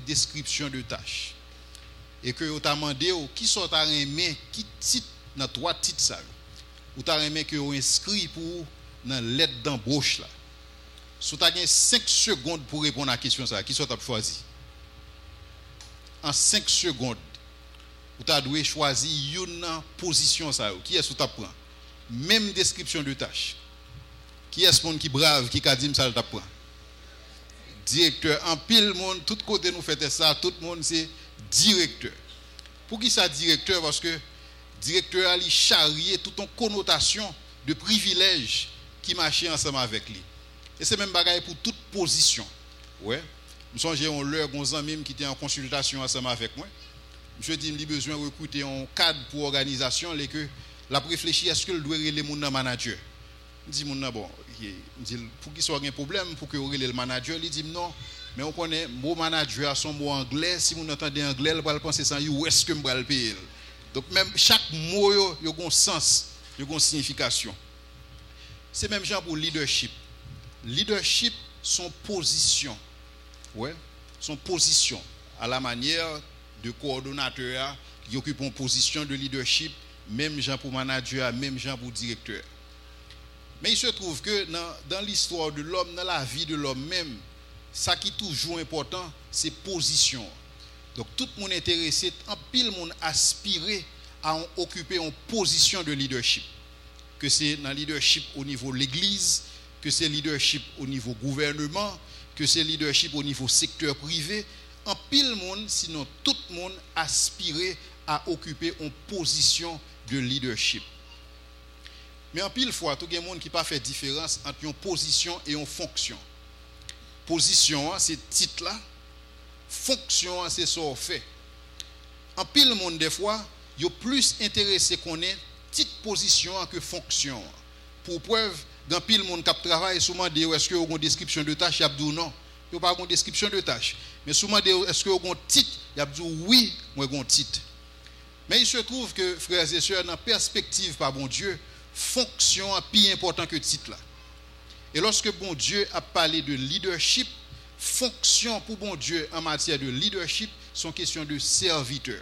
description de tâches. Et que vous avez demandé qui sont aimés, qui titre dans trois titres ça. Vous avez aimé que vous inscrit pour dans lettre d'embauche là. Si vous avez 5 secondes pour répondre à la question ça, qui sont vous choisi? En 5 secondes, vous avez choisi une position ça. Qui est-ce que vous prend? Même description de tâche. Qui est ce monde qui brave, qui a dit ça le prend? Directeur, en pile monde, tout côté nous fait ça, tout le monde c'est directeur. Pour qui ça directeur? Parce que directeur a charrié toute une connotation de privilège qui marchait ensemble avec lui. Et c'est même bagaille pour toute position. Ouais. Nous songeons l'heure gon ami qui était en consultation ensemble avec moi. Monsieur dit il a besoin de recruter un cadre pour organisation et que la réfléchir est-ce que le doit les mon manager. Il dit mon bon, dit pour qu'il soit un problème pour que le manager, il dit non, mais on connaît mot manager à son mot anglais, si vous entendez anglais, vous allez penser ça où est-ce que me le payer. Donc même chaque mot il a un sens, il a une signification. C'est même genre pour leadership. Leadership son position. Ouais, son position à la manière de coordonnateur qui occupe une position de leadership, même genre pour manager, même genre pour directeur. Mais il se trouve que dans l'histoire de l'homme, dans la vie de l'homme même, ça qui est toujours important, c'est position. Donc tout le monde intéressé, en pile monde aspiré à occuper une position de leadership. Que c'est dans le leadership au niveau de l'église, que c'est leadership au niveau gouvernement, que c'est leadership au niveau secteur privé. En pile monde, sinon tout le monde aspiré à occuper une position de leadership. Mais en pile fois, tout le monde qui pas fait différence entre une position et une fonction. Position, c'est titre là. Fonction, c'est ça qu'on fait. En pile monde, des fois, il est plus intéressé qu'on ait titre position que fonction. Pour preuve, dans pile monde qui travaille, souvent dit est-ce que vous avez une description de tâche, il y a dit non. Il n'y a pas une description de tâche. Mais souvent dit est-ce que vous avez un titre, il y a dit oui, moi j'ai un titre. Mais il se trouve que, frères et sœurs, dans la perspective par bon Dieu, fonction est plus important que titre là. Et lorsque bon Dieu a parlé de leadership, fonction pour bon Dieu en matière de leadership sont questions de serviteur.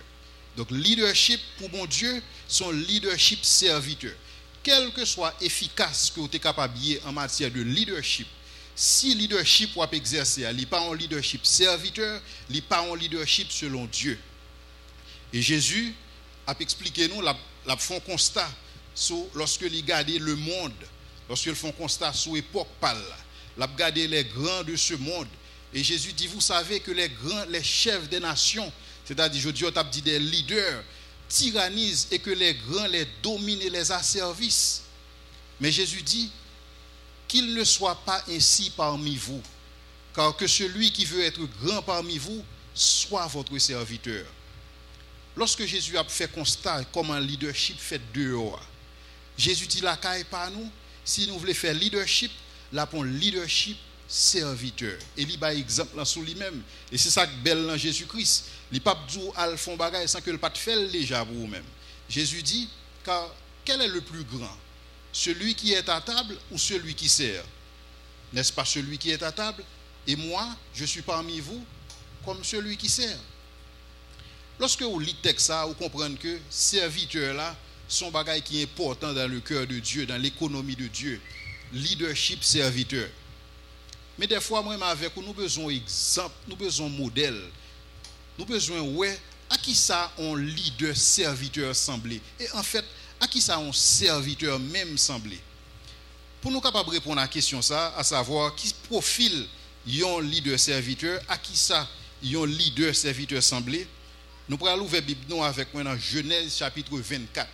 Donc leadership pour bon Dieu sont leadership serviteur. Quel que soit efficace que vous êtes capable en matière de leadership, si leadership vous exercer, il n'est pas un leadership serviteur, il n'est pas un leadership selon Dieu. Et Jésus a expliqué nous, la font constat lorsque il regardait le monde, lorsqu'ils font constat sur l'époque pâle, il a regardé les grands de ce monde. Et Jésus dit, vous savez que les grands, les chefs des nations, c'est-à-dire, je dis, on a dit des leaders, tyrannisent et que les grands les dominent et les asservissent. Mais Jésus dit, qu'il ne soit pas ainsi parmi vous, car que celui qui veut être grand parmi vous soit votre serviteur. Lorsque Jésus a fait constat comment le leadership fait dehors, Jésus dit la caille par nous, si nous voulons faire leadership, là pour leadership serviteur. Et il y a un exemple là sur lui-même. Et c'est ça que belle dans Jésus-Christ. Il n'y a pas de font bagaille sans que le pas de faire déjà pour vous-même. Jésus dit, car quel est le plus grand? Celui qui est à table ou celui qui sert? N'est-ce pas celui qui est à table? Et moi, je suis parmi vous comme celui qui sert. Lorsque vous lisez le texte, vous comprenez que serviteur là, son bagage qui est important dans le cœur de Dieu, dans l'économie de Dieu. Leadership serviteur. Mais des fois, moi, avec vous, nous avons besoin d'exemple, nous avons besoin de modèle. Nous avons besoin, ouais, à qui ça un leader serviteur semblé? Et en fait, à qui ça un serviteur même semblé? Pour nous capables de répondre à la question, ça, à savoir, qui profile un leader serviteur, à qui ça un leader serviteur semblé? Nous pourrons ouvrir la Bible avec moi dans Genèse chapitre 24.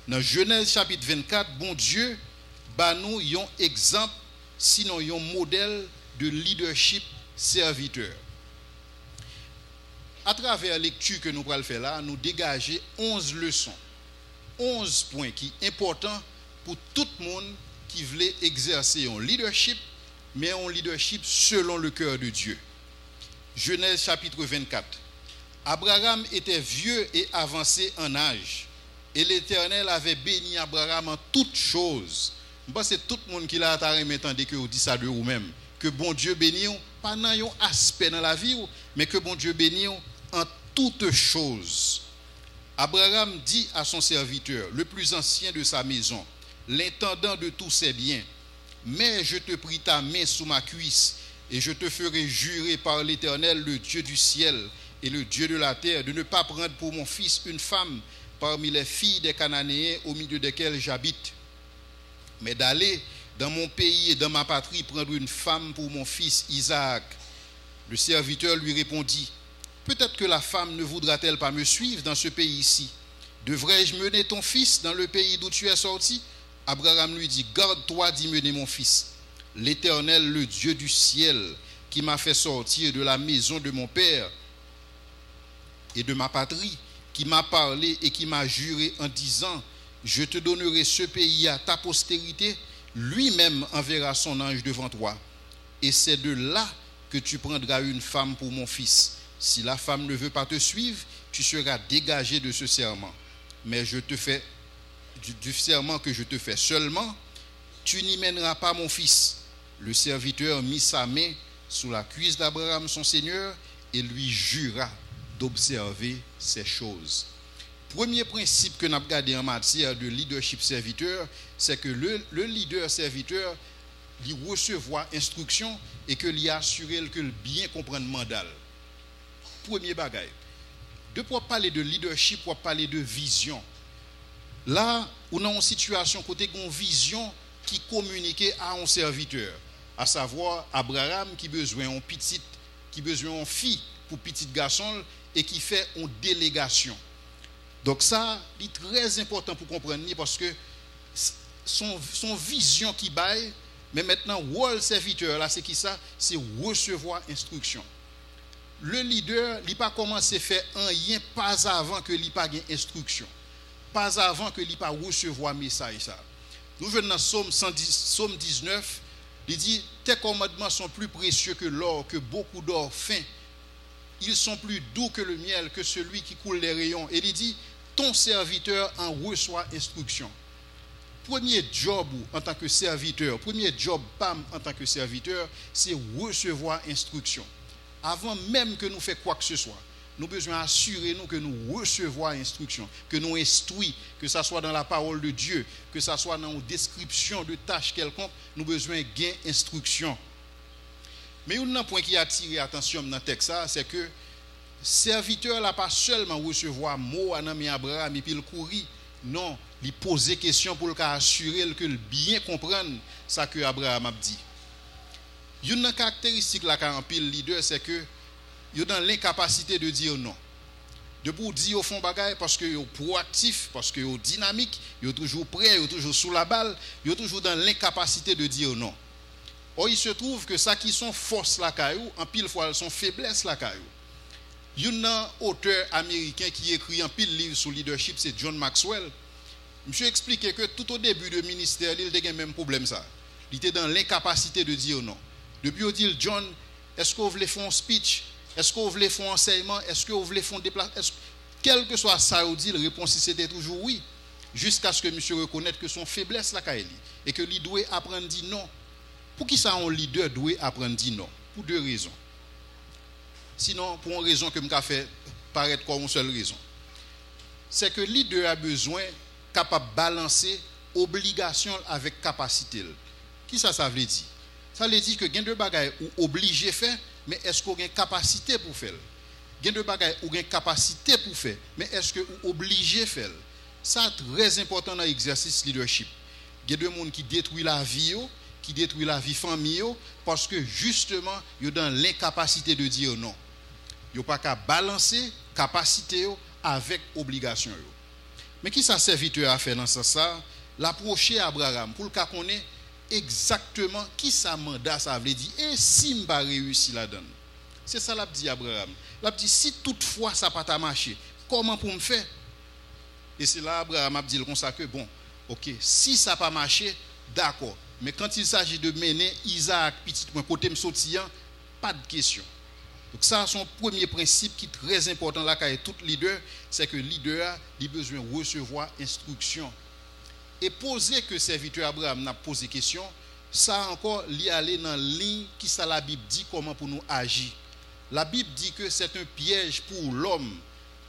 Dans Genèse chapitre 24, bon Dieu, bah nous un exemple, sinon un modèle de leadership serviteur. À travers la lecture que nous pourrons faire là, nous dégager 11 leçons, 11 points qui sont importants pour tout le monde qui voulait exercer un leadership, mais un leadership selon le cœur de Dieu. Genèse chapitre 24. Abraham était vieux et avancé en âge, et l'Éternel avait béni Abraham en toutes choses. Je pense que tout le monde qui l'a entendu que vous dites ça de vous-même. que bon Dieu bénisse, pas dans un aspect dans la vie, mais que bon Dieu bénisse en toutes choses. Abraham dit à son serviteur, le plus ancien de sa maison, l'intendant de tous ses biens, mais je te prie ta main sous ma cuisse, et je te ferai jurer par l'Éternel, le Dieu du ciel et le Dieu de la terre, de ne pas prendre pour mon fils une femme parmi les filles des Cananéens au milieu desquelles j'habite, mais d'aller dans mon pays et dans ma patrie prendre une femme pour mon fils Isaac. Le serviteur lui répondit, peut-être que la femme ne voudra-t-elle pas me suivre dans ce pays-ci? Devrais-je mener ton fils dans le pays d'où tu es sorti? Abraham lui dit, garde-toi d'y mener mon fils. L'Éternel, le Dieu du ciel, qui m'a fait sortir de la maison de mon père et de ma patrie, qui m'a parlé et qui m'a juré en disant, je te donnerai ce pays à ta postérité, lui-même enverra son ange devant toi. Et c'est de là que tu prendras une femme pour mon fils. Si la femme ne veut pas te suivre, tu seras dégagé de ce serment. Mais je te fais du serment que je te fais seulement, tu n'y mèneras pas mon fils. Le serviteur mit sa main sous la cuisse d'Abraham son seigneur et lui jura d'observer ces choses. Premier principe que nous avons gardé en matière de leadership serviteur, c'est que le leader serviteur il recevoir instruction et que lui assurer que le bien comprendre mandat. Premier bagage. De pour parler de leadership, pour parler de vision. Là, on a une situation côté une vision qui communique à un serviteur, à savoir Abraham qui besoin en petite, qui besoin en fille pour petit garçon et qui fait une délégation. Donc ça, c'est très important pour comprendre parce que son vision qui baille, mais maintenant rôle serviteur là c'est qui ça? C'est recevoir instruction. Le leader, il pas commencé à faire rien pas avant que il pas gain instruction. Pas avant que il pas recevoir message ça. Nous venons dans Psaume 19, il dit tes commandements sont plus précieux que l'or, que beaucoup d'or fin. Ils sont plus doux que le miel, que celui qui coule les rayons. Et il dit ton serviteur en reçoit instruction. Premier job en tant que serviteur, premier job PAM en tant que serviteur, c'est recevoir instruction. Avant même que nous fassions quoi que ce soit, nous avons besoin d'assurer nous que nous recevons instruction, que nous instruisons, que ce soit dans la parole de Dieu, que ce soit dans une description de tâches quelconques, nous avons besoin de gain instruction. Mais un point qui a attiré l'attention dans le texte, c'est que le serviteur n'a pas seulement recevoir mot à Nami Abraham et puis le courir, non, il pose des questions pour assurer que le bien comprendre ce que Abraham a dit. Une caractéristique là qu'a un pile leader, c'est que il est dans l'incapacité de dire non. De pour dire au fond bagaille parce que il est proactif, parce que il est dynamique, il est toujours prêt, il est toujours sous la balle, il est toujours dans l'incapacité de dire non. Or il se trouve que ça qui sont forces la caillou, en pile fois elles sont faiblesses la caillou. Il y a un auteur américain qui écrit un pile livre sur leadership, c'est John Maxwell. Monsieur expliquait que tout au début du ministère, il avait le même problème ça. Il était dans l'incapacité de dire non. Depuis on dit John, est-ce que vous voulez faire un speech? Est-ce que vous voulez faire un enseignement? Est-ce que vous voulez faire un déplacement? Quel que soit ça, la réponse c'était toujours oui. Jusqu'à ce que monsieur reconnaisse que son faiblesse la caille et que lui doit apprendre à dire non. Pour qui ça un leader doit apprendre à dire non? Pour deux raisons. Sinon, pour une raison que je fait paraître comme une seule raison. C'est que le leader a besoin capable de balancer obligation avec capacité. Qui ça veut dire? Ça veut dire que il y a deux bagages ou obligé faire, mais est-ce qu'on a une capacité pour faire? Il y a deux bagages ou une capacité pour faire, mais est-ce que vous obligé faire? Ça très important dans l'exercice leadership. Il y a deux monde qui détruit la vie, qui détruit la vie famille parce que justement, ils sont dans l'incapacité de dire non. Ils n'ont pas qu'à balancer capacité avec obligation. Mais qui ça serviteur a fait dans ça? L'approcher à Abraham pour le cas qu'on ait exactement qui ça mandat ça veut dire et si m'a réussi là-dedans. C'est ça l'a dit Abraham. L'a dit si toutefois ça pas ta marché, comment pour me faire? Et c'est là Abraham a dit comme ça que bon, OK, si ça pas marché, d'accord. Mais quand il s'agit de mener Isaac petit point côté me sortir, pas de question. Donc ça son premier principe qui est très important là quand tout leader, c'est que le leader a besoin de recevoir instruction. Et poser que serviteur Abraham n'a posé question, ça encore li aller dans ligne qui ça la Bible dit comment pour nous agir. La Bible dit que c'est un piège pour l'homme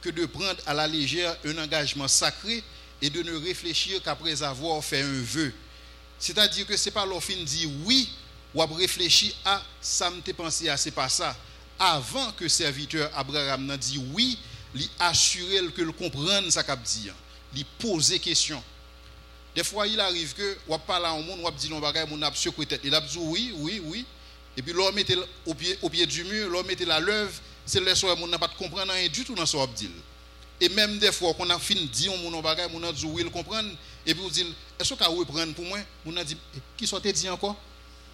que de prendre à la légère un engagement sacré et de ne réfléchir qu'après avoir fait un vœu. C'est-à-dire que c'est pas l'offre dit oui ou réfléchir à ça me t'ai pensé à c'est pas ça. Avant que serviteur Abraham n'a dit oui, lui assurer que le comprendre ça qu'a dit, lui poser question. Des fois il arrive que ou parler à un monde ou dit non bagay mon a secoué tête, il a dit oui et puis l'homme mettait au pied du mur, l'homme mettait la lèvre, c'est le soir mon n'a pas de comprendre rien du tout dans son abdil. Et même des fois qu'on a fini dire mon bagay mon a dit oui le comprendre et puis vous dit est-ce que vous reprendre pour moi mon a dit qui soit dit encore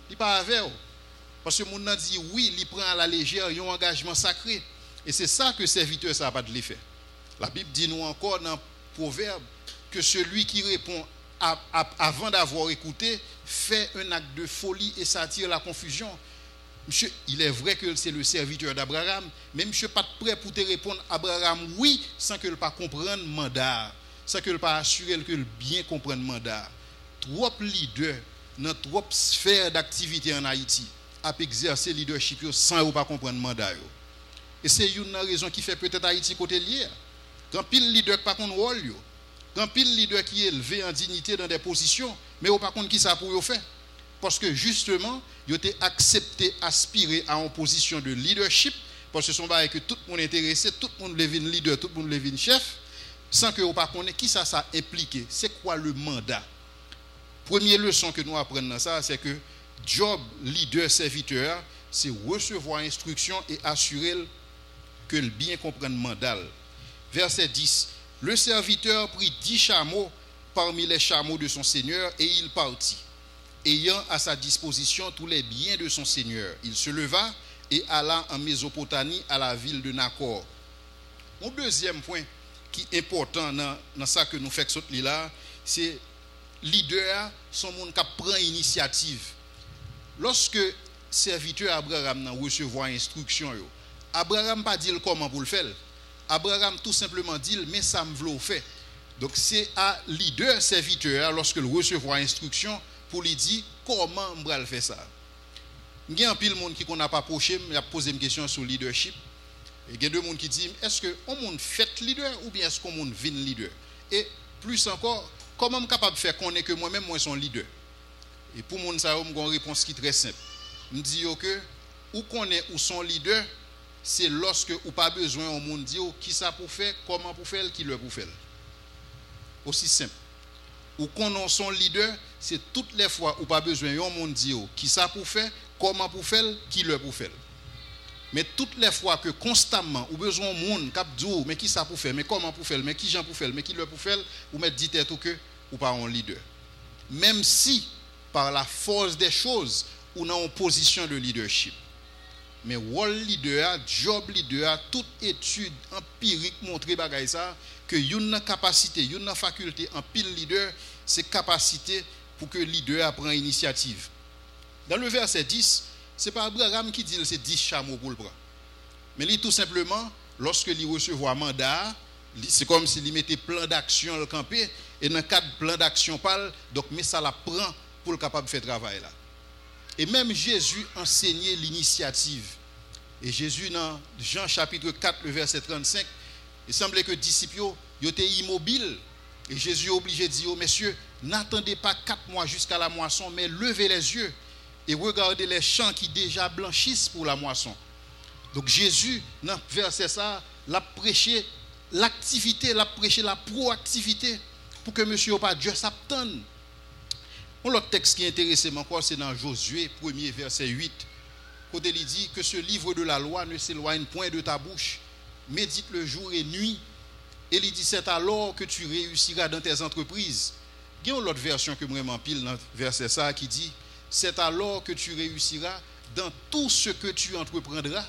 il pas avec parce que mon a dit oui il prend à la légère un engagement sacré et c'est ça que serviteur ça pas de le faire. La Bible dit nous encore dans Proverbe que celui qui répond avant d'avoir écouté fait un acte de folie et s'attire la confusion. Monsieur, il est vrai que c'est le serviteur d'Abraham, mais monsieur pas prêt pour te répondre Abraham oui sans que le pas comprendre mandat, sans que le pas assurer que le bien comprendre mandat. Trop leader dans trop sphère d'activité en Haïti a exercer leadership sans ou pas comprendre mandat. Et c'est une raison qui fait peut-être Haïti côté lié. Quand pile leader pas qu'on rôle yo. Quand pile leader qui est élevé en dignité dans des positions, mais au par contre qui ça pour yo faire parce que justement, yo été accepté aspirer à une position de leadership parce que son bail que tout le monde intéressé, tout le monde devient leader, tout le monde devient chef sans que au pas connaît qui ça impliqué, c'est quoi le mandat. Première leçon que nous apprenons dans ça, c'est que job leader serviteur, c'est recevoir instruction et assurer que le bien comprenne mandat. Verset 10. Le serviteur prit 10 chameaux parmi les chameaux de son seigneur et il partit, ayant à sa disposition tous les biens de son seigneur. Il se leva et alla en Mésopotamie à la ville de Nakor. Mon deuxième point qui est important dans ça que nous faisons là, c'est leader, son monde qui prend initiative. Lorsque serviteur Abraham recevoir instruction, Abraham pas dit comment pour le faire. Abraham tout simplement dit mais ça me veut faire. Donc c'est à leader serviteur lorsque il recevoir instruction pour lui dire comment on va faire ça. Il y a un pile monde qui qu'on n'a pas approché, il a posé une question sur le leadership. Et il y a deux monde qui disent est-ce que on monde fait leader ou bien est-ce qu'on monde vient leader? Et plus encore, comment je capable de faire connaître que moi-même moi son leader? Et pour monde ça, j'ai une réponse qui est très simple. Je dis que ou connaît ou son leader, c'est lorsque ou pas besoin au monde dire qui ça pour faire, comment pour faire, qui le pour faire. Aussi simple. Ou qu'on son leader, c'est toutes les fois où pas besoin yon monde dire qui ça pour faire, comment pour faire, qui le pour faire. Mais toutes les fois que constamment ou besoin monde cap dire mais qui ça pour faire, mais comment pour faire, mais qui gens pour faire, mais qui le pour faire, ou mettre dit tout que ou pas un leader. Même si par la force des choses ou dans une position de leadership. Mais rôle leader, job leader, toute étude empirique montre bagay ça que une capacité, une faculté en pile leader, c'est capacité pour que leader prenne initiative. Dans le verset 10, c'est pas Abraham qui dit c'est 10 chameaux pour le prendre. Mais lui tout simplement, lorsque il recevoir mandat, c'est comme s'il mettait plan d'action le camper et dans cadre plan d'action parle, donc mais ça la prend pour le capable de faire travail là. Et même Jésus enseignait l'initiative. Et Jésus dans Jean chapitre 4 le verset 35, il semblait que les disciples étaient immobiles et Jésus est obligé de dire oh, messieurs, n'attendez pas 4 mois jusqu'à la moisson, mais levez les yeux et regardez les champs qui déjà blanchissent pour la moisson. Donc Jésus dans verset ça, l'a prêché l'activité, l'a prêché la proactivité pour que monsieur pas Dieu s'attende. L'autre texte qui est intéressant encore, c'est dans Josué 1er verset 8. Côté il dit que ce livre de la loi ne s'éloigne point de ta bouche, médite le jour et nuit. Et il dit c'est alors que tu réussiras dans tes entreprises. Il y a une autre version que vraiment pile dans verset ça qui dit c'est alors que tu réussiras dans tout ce que tu entreprendras.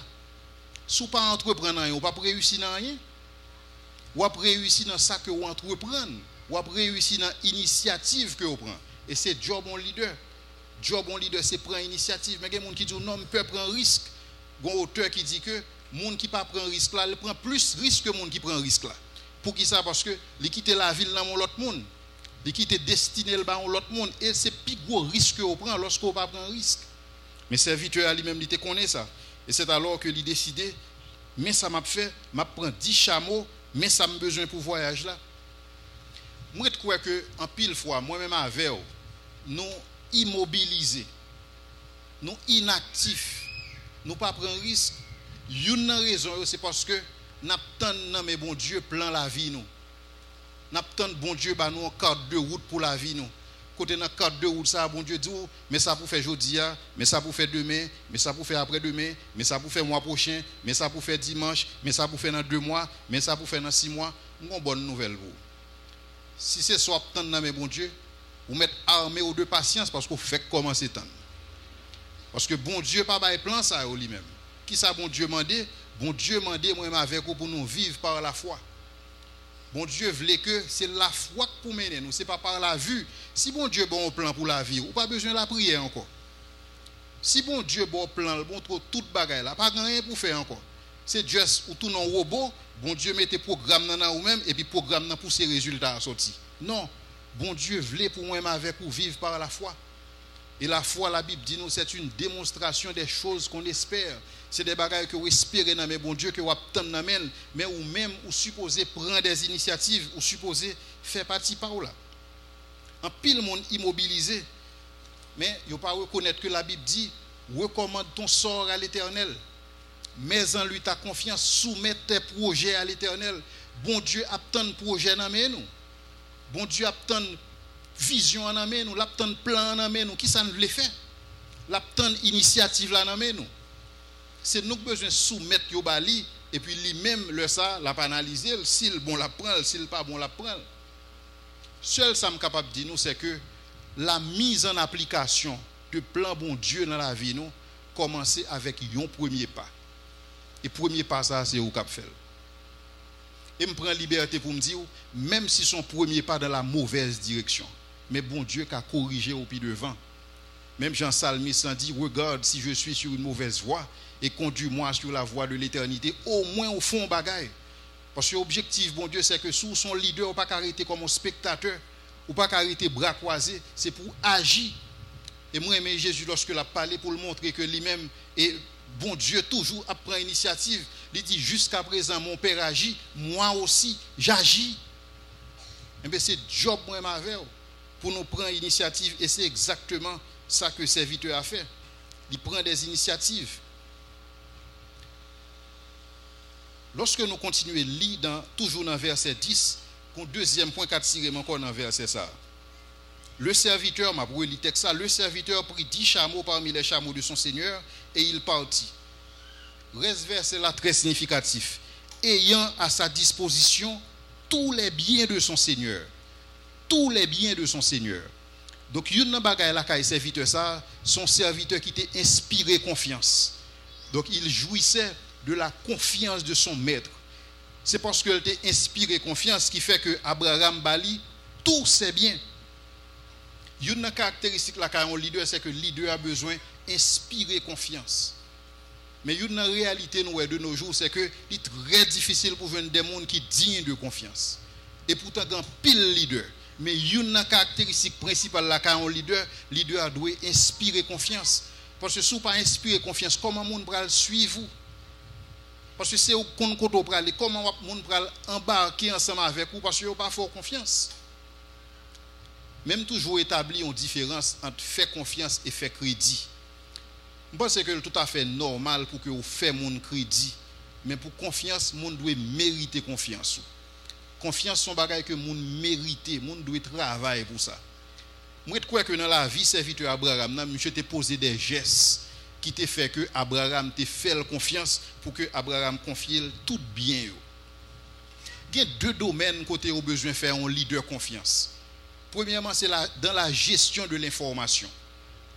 Si tu pas entreprendre rien, ou pas réussir dans rien, ou pas réussir dans ça que vous entreprendre, ou pas réussir dans l'initiative que vous prenez. Et c'est job on leader. Job on leader, c'est prendre initiative. Mais il y a des gens qui disent non, peut prendre risque. Il y a un auteur qui dit que les gens qui ne prend pas risque là, il prend plus risque que les gens qui prennent risque là. Pour qui ça? Parce que il quitte la ville dans l'autre monde. et qui te destiné le ba l'autre monde et c'est plus gros risque qu'on prend lorsqu'on pas prend risque. Mais serviteur lui-même il te connaît ça et c'est alors que il décidé mais ça m'a fait m'a prend 10 chameaux mais ça me besoin pour voyage là. Moi je crois que en pile fois moi-même avec nous immobilisés, nous inactifs, nous pas prendre risque. Une raison c'est parce que n'attend mais bon Dieu plan la vie nous. N'attend bon Dieu ba nous carte de route pour la vie nous. Côté dans carte de route ça bon Dieu dit mais ça pour faire aujourd'hui, mais ça pour faire demain, mais ça pour faire après-demain, mais ça pour faire mois prochain, mais ça pour faire dimanche, mais ça pour faire dans 2 mois, mais ça pour faire dans 6 mois. Une bonne nouvelle pour. Si c'est soit attendre mais bon Dieu, vous mettre armé ou de patience parce qu'on fait commencer temps. Parce que bon Dieu pas bail plan ça lui-même. Qui ça bon Dieu mandé? Bon Dieu mandé moi avec vous pour nous vivre par la foi. Bon Dieu voulait que c'est la foi pour mener nous, c'est pas par la vue. Si bon Dieu bon plan pour la vie, ou pas besoin de la prière encore. Si bon Dieu bon plan, bon trop toute bagaille là, pas rien pour faire encore. C'est juste ou tout non robot, bon Dieu mettez programme dans ou même et puis programme dans pour ces résultats sortis. Non, bon Dieu voulait pour moi avec vous vivre par la foi. Et la foi, la Bible dit nous, c'est une démonstration des choses qu'on espère. C'est des bagages que vous espérez dans mais bon Dieu que vous attendez mais ou même vous supposez prendre des initiatives, ou supposez faire partie par là. En pile monde immobilisé, mais il ne pas reconnaître que la Bible dit recommande ton sort à l'Éternel. Mais en lui ta confiance, soumets tes projets à l'Éternel. Bon Dieu attend projet dans nous. Bon Dieu attend vision en amène nous, l'attend plan en amène nous, qui ça nous le fait? L'attend initiative là en amène nous. C'est nous besoin soumettre yo bali et puis lui-même le ça l'a analyser s'il bon la prend, s'il pas bon la prend. Seul ça me capable dire nous c'est que la mise en application de plan bon Dieu dans la vie nous commencer avec un premier pas. Et premier pas ça c'est au cap faire. Et me prend liberté pour me dire même si son premier pas dans la mauvaise direction. Mais bon Dieu qui a corrigé au pied devant. Même Jean Salmiste dit regarde si je suis sur une mauvaise voie et conduis-moi sur la voie de l'éternité au moins au fond bagaille. Parce que l'objectif bon Dieu c'est que sous son leader ou pas arrêter comme un spectateur ou pas arrêter bras croisés, c'est pour agir. Et moi aimé Jésus lorsque il a parlé pour le montrer que lui-même et bon Dieu toujours prend initiative, il dit jusqu'à présent mon père agit, moi aussi j'agis. Et bien c'est job moi avec pour nous prendre initiative et c'est exactement ça que le serviteur a fait. Il prend des initiatives. Lorsque nous continuons à lire toujours dans verset 10, qu'on deuxième point qu'a tiré encore dans verset ça. Le serviteur m'a brûlé le texte ça, le serviteur prit 10 chameaux parmi les chameaux de son seigneur et il partit. Reste verset là très significatif. Ayant à sa disposition tous les biens de son seigneur. Tous les biens de son seigneur. Donc, il y a un bagay là qui serviteur ça, son serviteur qui t'a inspiré confiance. Donc, il jouissait de la confiance de son maître. C'est parce qu'il t'a inspiré confiance qui fait que Abraham bali tous ses biens. Il y a une caractéristique là quand un leader, c'est que le leader a besoin d'inspirer confiance. Mais il y a une réalité de nos jours, c'est que il est très difficile pour joindre des gens qui sont dignes de confiance. Et pourtant, il y a pile leader. Mais il y a une caractéristique principale là quand un leader doit inspirer confiance. Parce que si vous ne pas inspirer confiance, comment les gens va suivre vous? Parce que c'est où qu'on va aller, comment les gens va embarquer ensemble avec vous parce que vous n'avez pas fort confiance. Même toujours établir une différence entre faire confiance et faire crédit. Je pense que c'est tout à fait normal pour que vous fassiez mon crédit. Mais pour confiance, les gens doivent mériter confiance. Confiance son bagage que moun mérite, moun doit travailler pour ça. Moi je crois que dans la vie serviteur Abraham, monsieur t'a posé des gestes qui t'a fait que Abraham t'a fait confiance pour que Abraham confie tout bien yo. Il y a 2 domaines côté au besoin faire un leader confiance. Premièrement, c'est dans la gestion de l'information.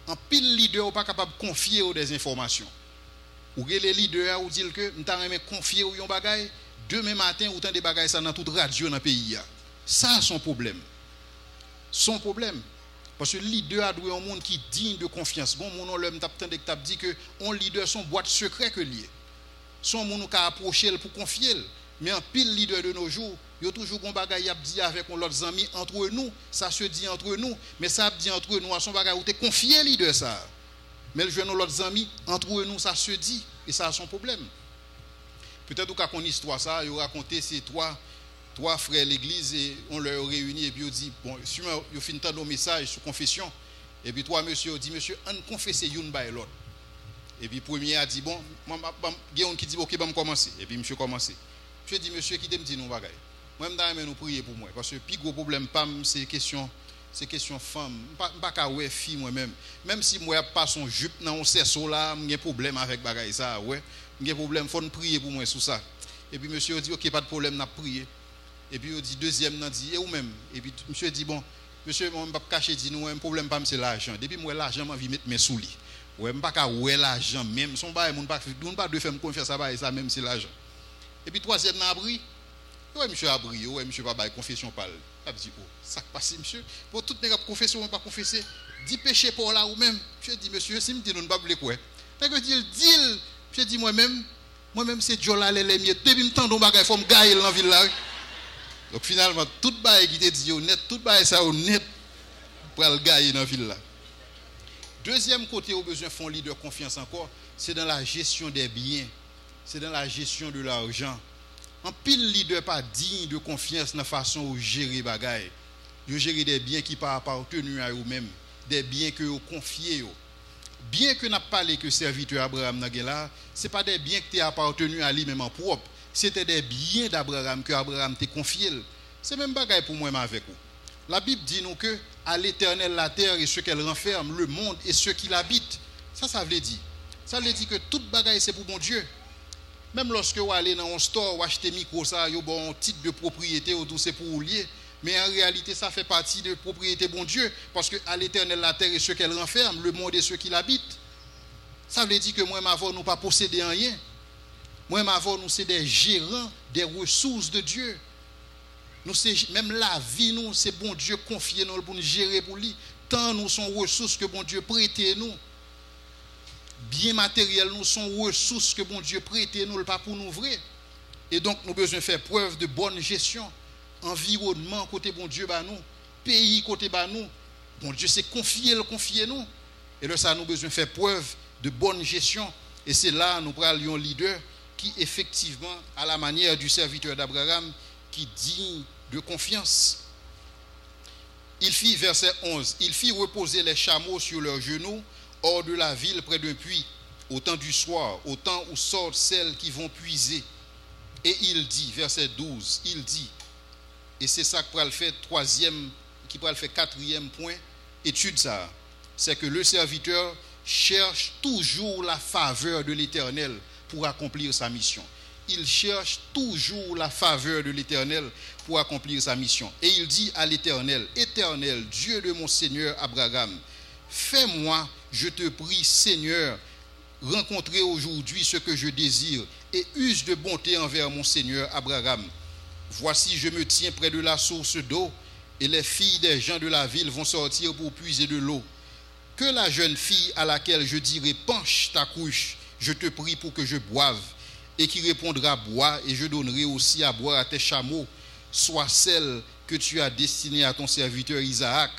Un pile leader n'est pas capable de confier des informations. Ou les leaders ou dit que m'ta remet confier ou yon bagay demain matin ou tant de bagay ça dans toute radio dans le pays. Ça son problème. Son problème. Parce que le leader doit un monde qui est digne de confiance. Bon mon l'homme t'a dit que on leader son boîte secret que lié. Son monde qui a approché pour confier. Mais un pile leader de nos jours Yo toujours gon bagay y a dit avec l'autre ami entre nous, ça se dit entre nous, mais ça dit entre nous à son bagay ou te confier leader ça. Mais le jeune l'autre ami entre nous ça se dit et ça a son problème. Peut-être qu'on connaît histoire ça, yo raconter ces trois frères l'église et on leur réunit et puis on dit bon, si yo fin tant nos messages sur confession et puis trois monsieur dit monsieur on confesse une by l'autre. Et puis premier a dit bon, il qui dit OK, va me commencer et puis monsieur commencer. Monsieur dit monsieur qui te me dit non bagay. Moi m'dame nous prier pour moi parce que plus gros problème pam c'est question femme, pas ka ouais fille moi-même. Même si moi pas son jupe dans on cerceau là, j'ai problème avec bagay ça ouais. J'ai problème faut prier pour moi sur ça. Et puis monsieur dit OK, pas de problème, n'a prier. Et puis il dit deuxième n'a dit et ou même et puis monsieur dit bon monsieur moi pas cacher dit nous un problème pas c'est l'argent. Depuis moi l'argent m'a envie mettre mes sous lit. Ouais pas ka ouais l'argent même son bail moun pas de faire me confiance ça bail ça même c'est l'argent. Et puis troisième n'a abri. Ouais monsieur abri, ouais monsieur pas bail confession parle. A dit oh ça passe monsieur. Pour tout nèg confession pas confesser. Dit péché pour là ou même. Monsieur dit monsieur si me dit nous pas vle quoi. Nèg dit monsieur dit moi-même c'est Jola les mieux depuis me tande bagay faut me gailler dans ville là. Donc finalement tout bail qui te dit honnête, tout bail ça honnête pour le gailler dans ville là. Deuxième côté au besoin font leader confiance encore, c'est dans la gestion des biens, c'est dans la gestion de l'argent. En pile leader pas digne de confiance dans la façon où gérer bagaille. Yo gérer des biens qui pas appartenus à eux-mêmes, des biens que vous confiez. Bien que n'a parlé que serviteur Abraham là, c'est pas des biens qui t'est appartenu à lui-même en propre. C'était des biens d'Abraham que Abraham t'a confié. C'est même bagaille pour moi avec vous. La Bible dit nous que à l'Éternel la terre et ce qu'elle renferme, le monde et ceux qui l'habitent. Ça veut dire. Ça veut dire que toute bagaille c'est pour bon Dieu. Même lorsque vous allez dans un store ou acheter micro ça, vous avez un titre de propriété ou tout c'est pour vous lier. Mais en réalité, ça fait partie de propriété bon Dieu. Parce que à l'Éternel la terre et ce qu'elle renferme, le monde et ceux qui l'habitent. Ça veut dire que moi, m'avons nous pas posséder rien. Moi, m'avons nous c'est des gérants des ressources de Dieu. Nous c'est même la vie nous c'est bon Dieu confié nous pour nous gérer pour lui. Tant nous sont ressources que bon Dieu prête nous. Bien matériel nous sont ressources que bon Dieu prête nous pas pour nous vrai. Et donc nous besoin faire preuve de bonne gestion. Environnement côté bon Dieu bah nous, pays côté bah nous. Bon Dieu c'est confier nous. Et là ça nous besoin faire preuve de bonne gestion et c'est là nous prenons un leader qui effectivement à la manière du serviteur d'Abraham qui digne de confiance. Il fit verset 11, il fit reposer les chameaux sur leurs genoux hors de la ville près d'un puits au temps du soir, au temps où sortent celles qui vont puiser. Et il dit verset 12, il dit et c'est ça qui va le faire troisième, qui va le faire quatrième point, étude ça, c'est que le serviteur cherche toujours la faveur de l'Éternel pour accomplir sa mission. Il cherche toujours la faveur de l'Éternel pour accomplir sa mission. Et il dit à l'Éternel, Éternel, Dieu de mon Seigneur Abraham, fais-moi, je te prie, Seigneur, rencontrer aujourd'hui ce que je désire et use de bonté envers mon Seigneur Abraham. Voici, je me tiens près de la source d'eau et les filles des gens de la ville vont sortir pour puiser de l'eau. Que la jeune fille à laquelle je dirai penche ta couche, je te prie pour que je boive, et qui répondra bois, et je donnerai aussi à boire à tes chameaux, soit celle que tu as destinée à ton serviteur Isaac,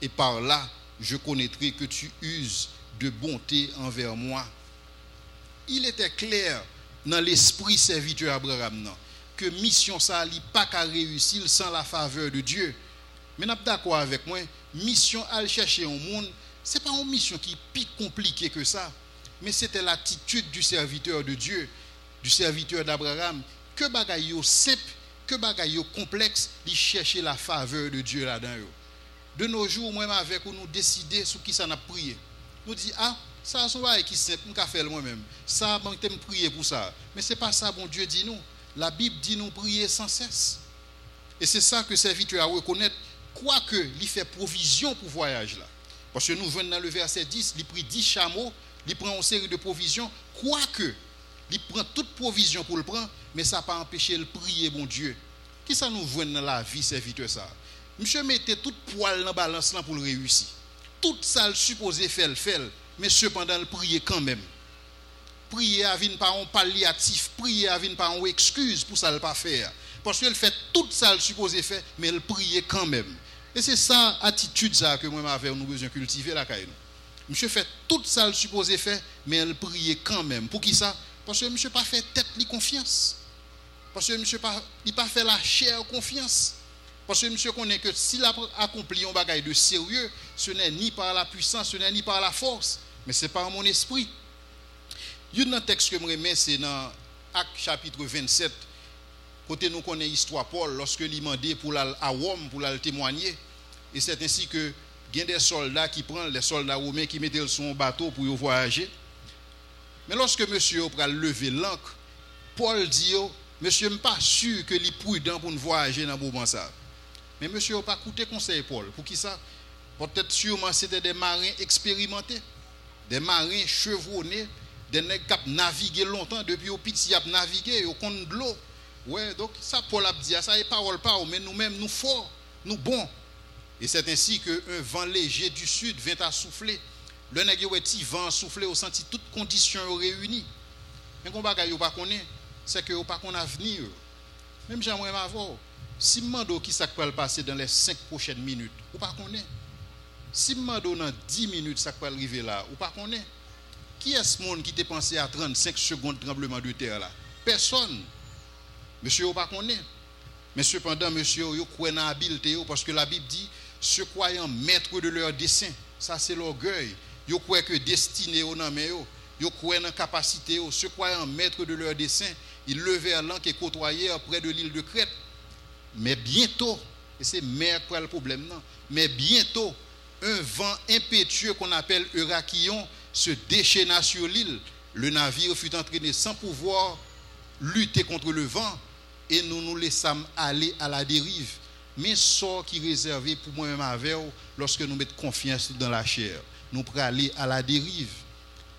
et par là je connaîtrai que tu uses de bonté envers moi. Il était clair dans l'esprit serviteur Abraham que mission ça n'a pas qu'à réussir sans la faveur de Dieu. Mais n'a pas d'accord avec moi, mission à chercher un monde, c'est pas une mission qui est plus compliquée que ça, mais c'était l'attitude du serviteur de Dieu, du serviteur d'Abraham, que bagaille yo simple, que bagaille yo complexe, il chercher la faveur de Dieu là-dedans. De nos jours, moi avec nous décider sur qui ça n'a prié. Nous dit ça sont pas qui simple, nous faire moi-même. Ça bon t'aime prier pour ça. Mais c'est pas ça bon Dieu dit nous. La Bible dit nous prier sans cesse. Et c'est ça que le serviteur a reconnaître, quoique il fait provision pour voyage là. Parce que nous venons dans le verset 10, il prit 10 chameaux, il prend une série de provisions, quoique il prend toute provision pour le prendre, mais ça n'a pas empêché de prier bon Dieu. Qui ça nous voit dans la vie serviteur ça? Monsieur mettait toute poil dans la balance là pour le réussir. Tout ça le supposé faire, mais cependant le prier quand même. prier à venir par un palliatif, prier à venir par une excuse pour ça le pas faire. Parce qu'elle fait tout ça le supposé faire, mais elle prie quand même. Et c'est ça attitude ça que moi m'avais nous besoin cultiver la caille. Monsieur fait tout ça le supposé faire, mais elle prie quand même. Pour qui ça? Parce que monsieur pas fait tête li confiance. Parce que monsieur pas il pas fait la chair confiance. Parce que monsieur connaît que s'il a accompli un bagage de sérieux, ce n'est ni par la puissance, ce n'est ni par la force, mais c'est par mon esprit. Il y a un texte que je remets, c'est dans Actes chapitre 27, côté nous connaît l'histoire Paul, lorsque il demandait pour aller à Rome, pour aller témoigner. Et c'est ainsi que il y a des soldats qui prennent, les soldats romains qui mettent sur un bateau pour voyager. Mais lorsque monsieur a levé l'ancre, Paul dit, monsieur n'est pas sûr que il est prudent pour nous voyager dans le moment ça. Mais monsieur n'a pas écouté conseil Paul. Pour qui ça? Peut-être sûrement c'était des marins expérimentés, des marins chevronnés, des nègres qui ont navigué longtemps, depuis au petit, ils ont navigué, au compte de l'eau. Ouais, donc ça, Paul a dit, ça est parole pas, mais nous-mêmes, nous forts, nous bons. Et c'est ainsi qu'un vent léger du sud vint à souffler. Le nègre petit vent souffler au senti toutes conditions réunies. Mais qu'on bagaille pas connaît, c'est que pas qu'on avenir. Même j'aimerais m'avoir. Si mando qui ça peut passer dans les 5 prochaines minutes, ou pas connaît. Si mando dans 10 minutes ça peut arriver là, ou pas connaît. Qui est ce monde qui t'a pensé à 35 secondes de tremblement de terre là? Personne. Monsieur ou pas connaît. Mais cependant monsieur yo croit dans habileté parce que la Bible dit se croyant maître de leur dessein. Ça c'est l'orgueil. Yo croit que destiné au nan men yo croit dans capacité se croyant maître de leur dessein, ils levèrent l'ancre et côtoyèrent près de l'île de Crète. Mais bientôt, et c'est mer pour le problème non, mais bientôt un vent impétueux qu'on appelle Eurachillon se déchaîna sur l'île. Le navire fut entraîné sans pouvoir lutter contre le vent et nous nous laissâmes aller à la dérive. Mais sort qui réservé pour moi-même avec lorsque nous mettons confiance dans la chair, nous pourrons aller à la dérive.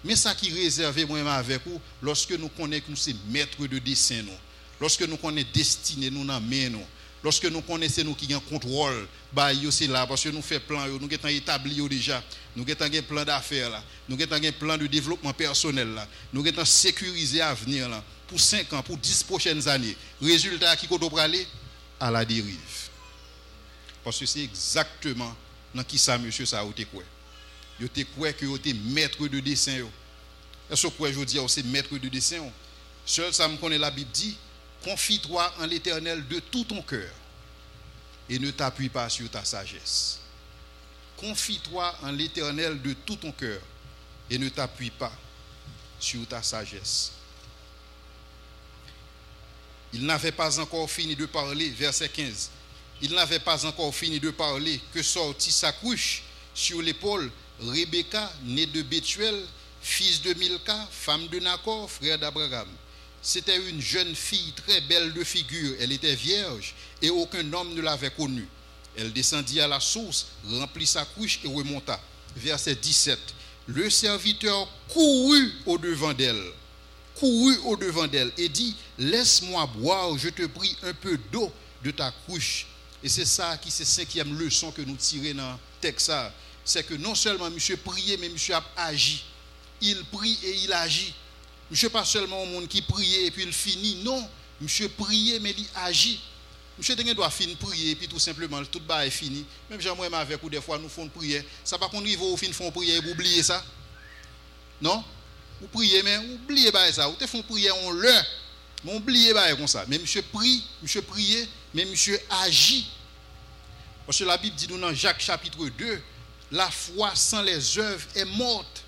Mais ça qui réservé moi-même avec vous lorsque nous connaissons que nous sommes maîtres de dessein, nous. Lorsque nous connaissons destinée, nous n'en menons. Lorsque nous connaissons nous qui avons contrôle, bah c'est là parce que nous faisons plan, nous avons établi déjà, nous avons un plan d'affaires là, nous avons un plan de développement personnel là, nous avons sécurisé l'avenir là pour 5 ans, pour 10 prochaines années. Résultat qui compte aller à la dérive. Parce que c'est exactement dans qui ça monsieur ça a été quoi. Yo te quoi que yo te maître de dessin yo. Est-ce que je dis c'est maître de dessin. Seul ça me connaît la Bible dit confie-toi en l'Éternel de tout ton cœur et ne t'appuie pas sur ta sagesse. Confie-toi en l'Éternel de tout ton cœur et ne t'appuie pas sur ta sagesse. Il n'avait pas encore fini de parler, verset 15. Il n'avait pas encore fini de parler que sortit sa couche sur l'épaule Rebecca, née de Bethuel, fils de Milka, femme de Nacor, frère d'Abraham. C'était une jeune fille très belle de figure. Elle était vierge et aucun homme ne l'avait connue. Elle descendit à la source, remplit sa couche et remonta. Verset 17. Le serviteur courut au-devant d'elle et dit, laisse-moi boire, je te prie, un peu d'eau de ta couche. Et c'est ça qui c'est la 5e leçon que nous tirons dans le texte. C'est que non seulement monsieur priait, mais monsieur a agi. Il prie et il agit. Monsieur pas seulement un monde qui prie et puis il finit. Non, monsieur priait mais il agit. Monsieur doit finir prier et puis tout simplement tout bas est fini. Même j'aimerais avec ou des fois nous font prier. Ça pas qu'on arrive au fin font prier et vous oubliez ça. Non? Vous priez mais vous oubliez pas ça. Vous te font prier on l'heure. Mais vous oubliez pas comme ça. Mais monsieur prie, monsieur priait, mais monsieur agit. Parce que la Bible dit nous dans Jacques chapitre 2, la foi sans les œuvres est morte.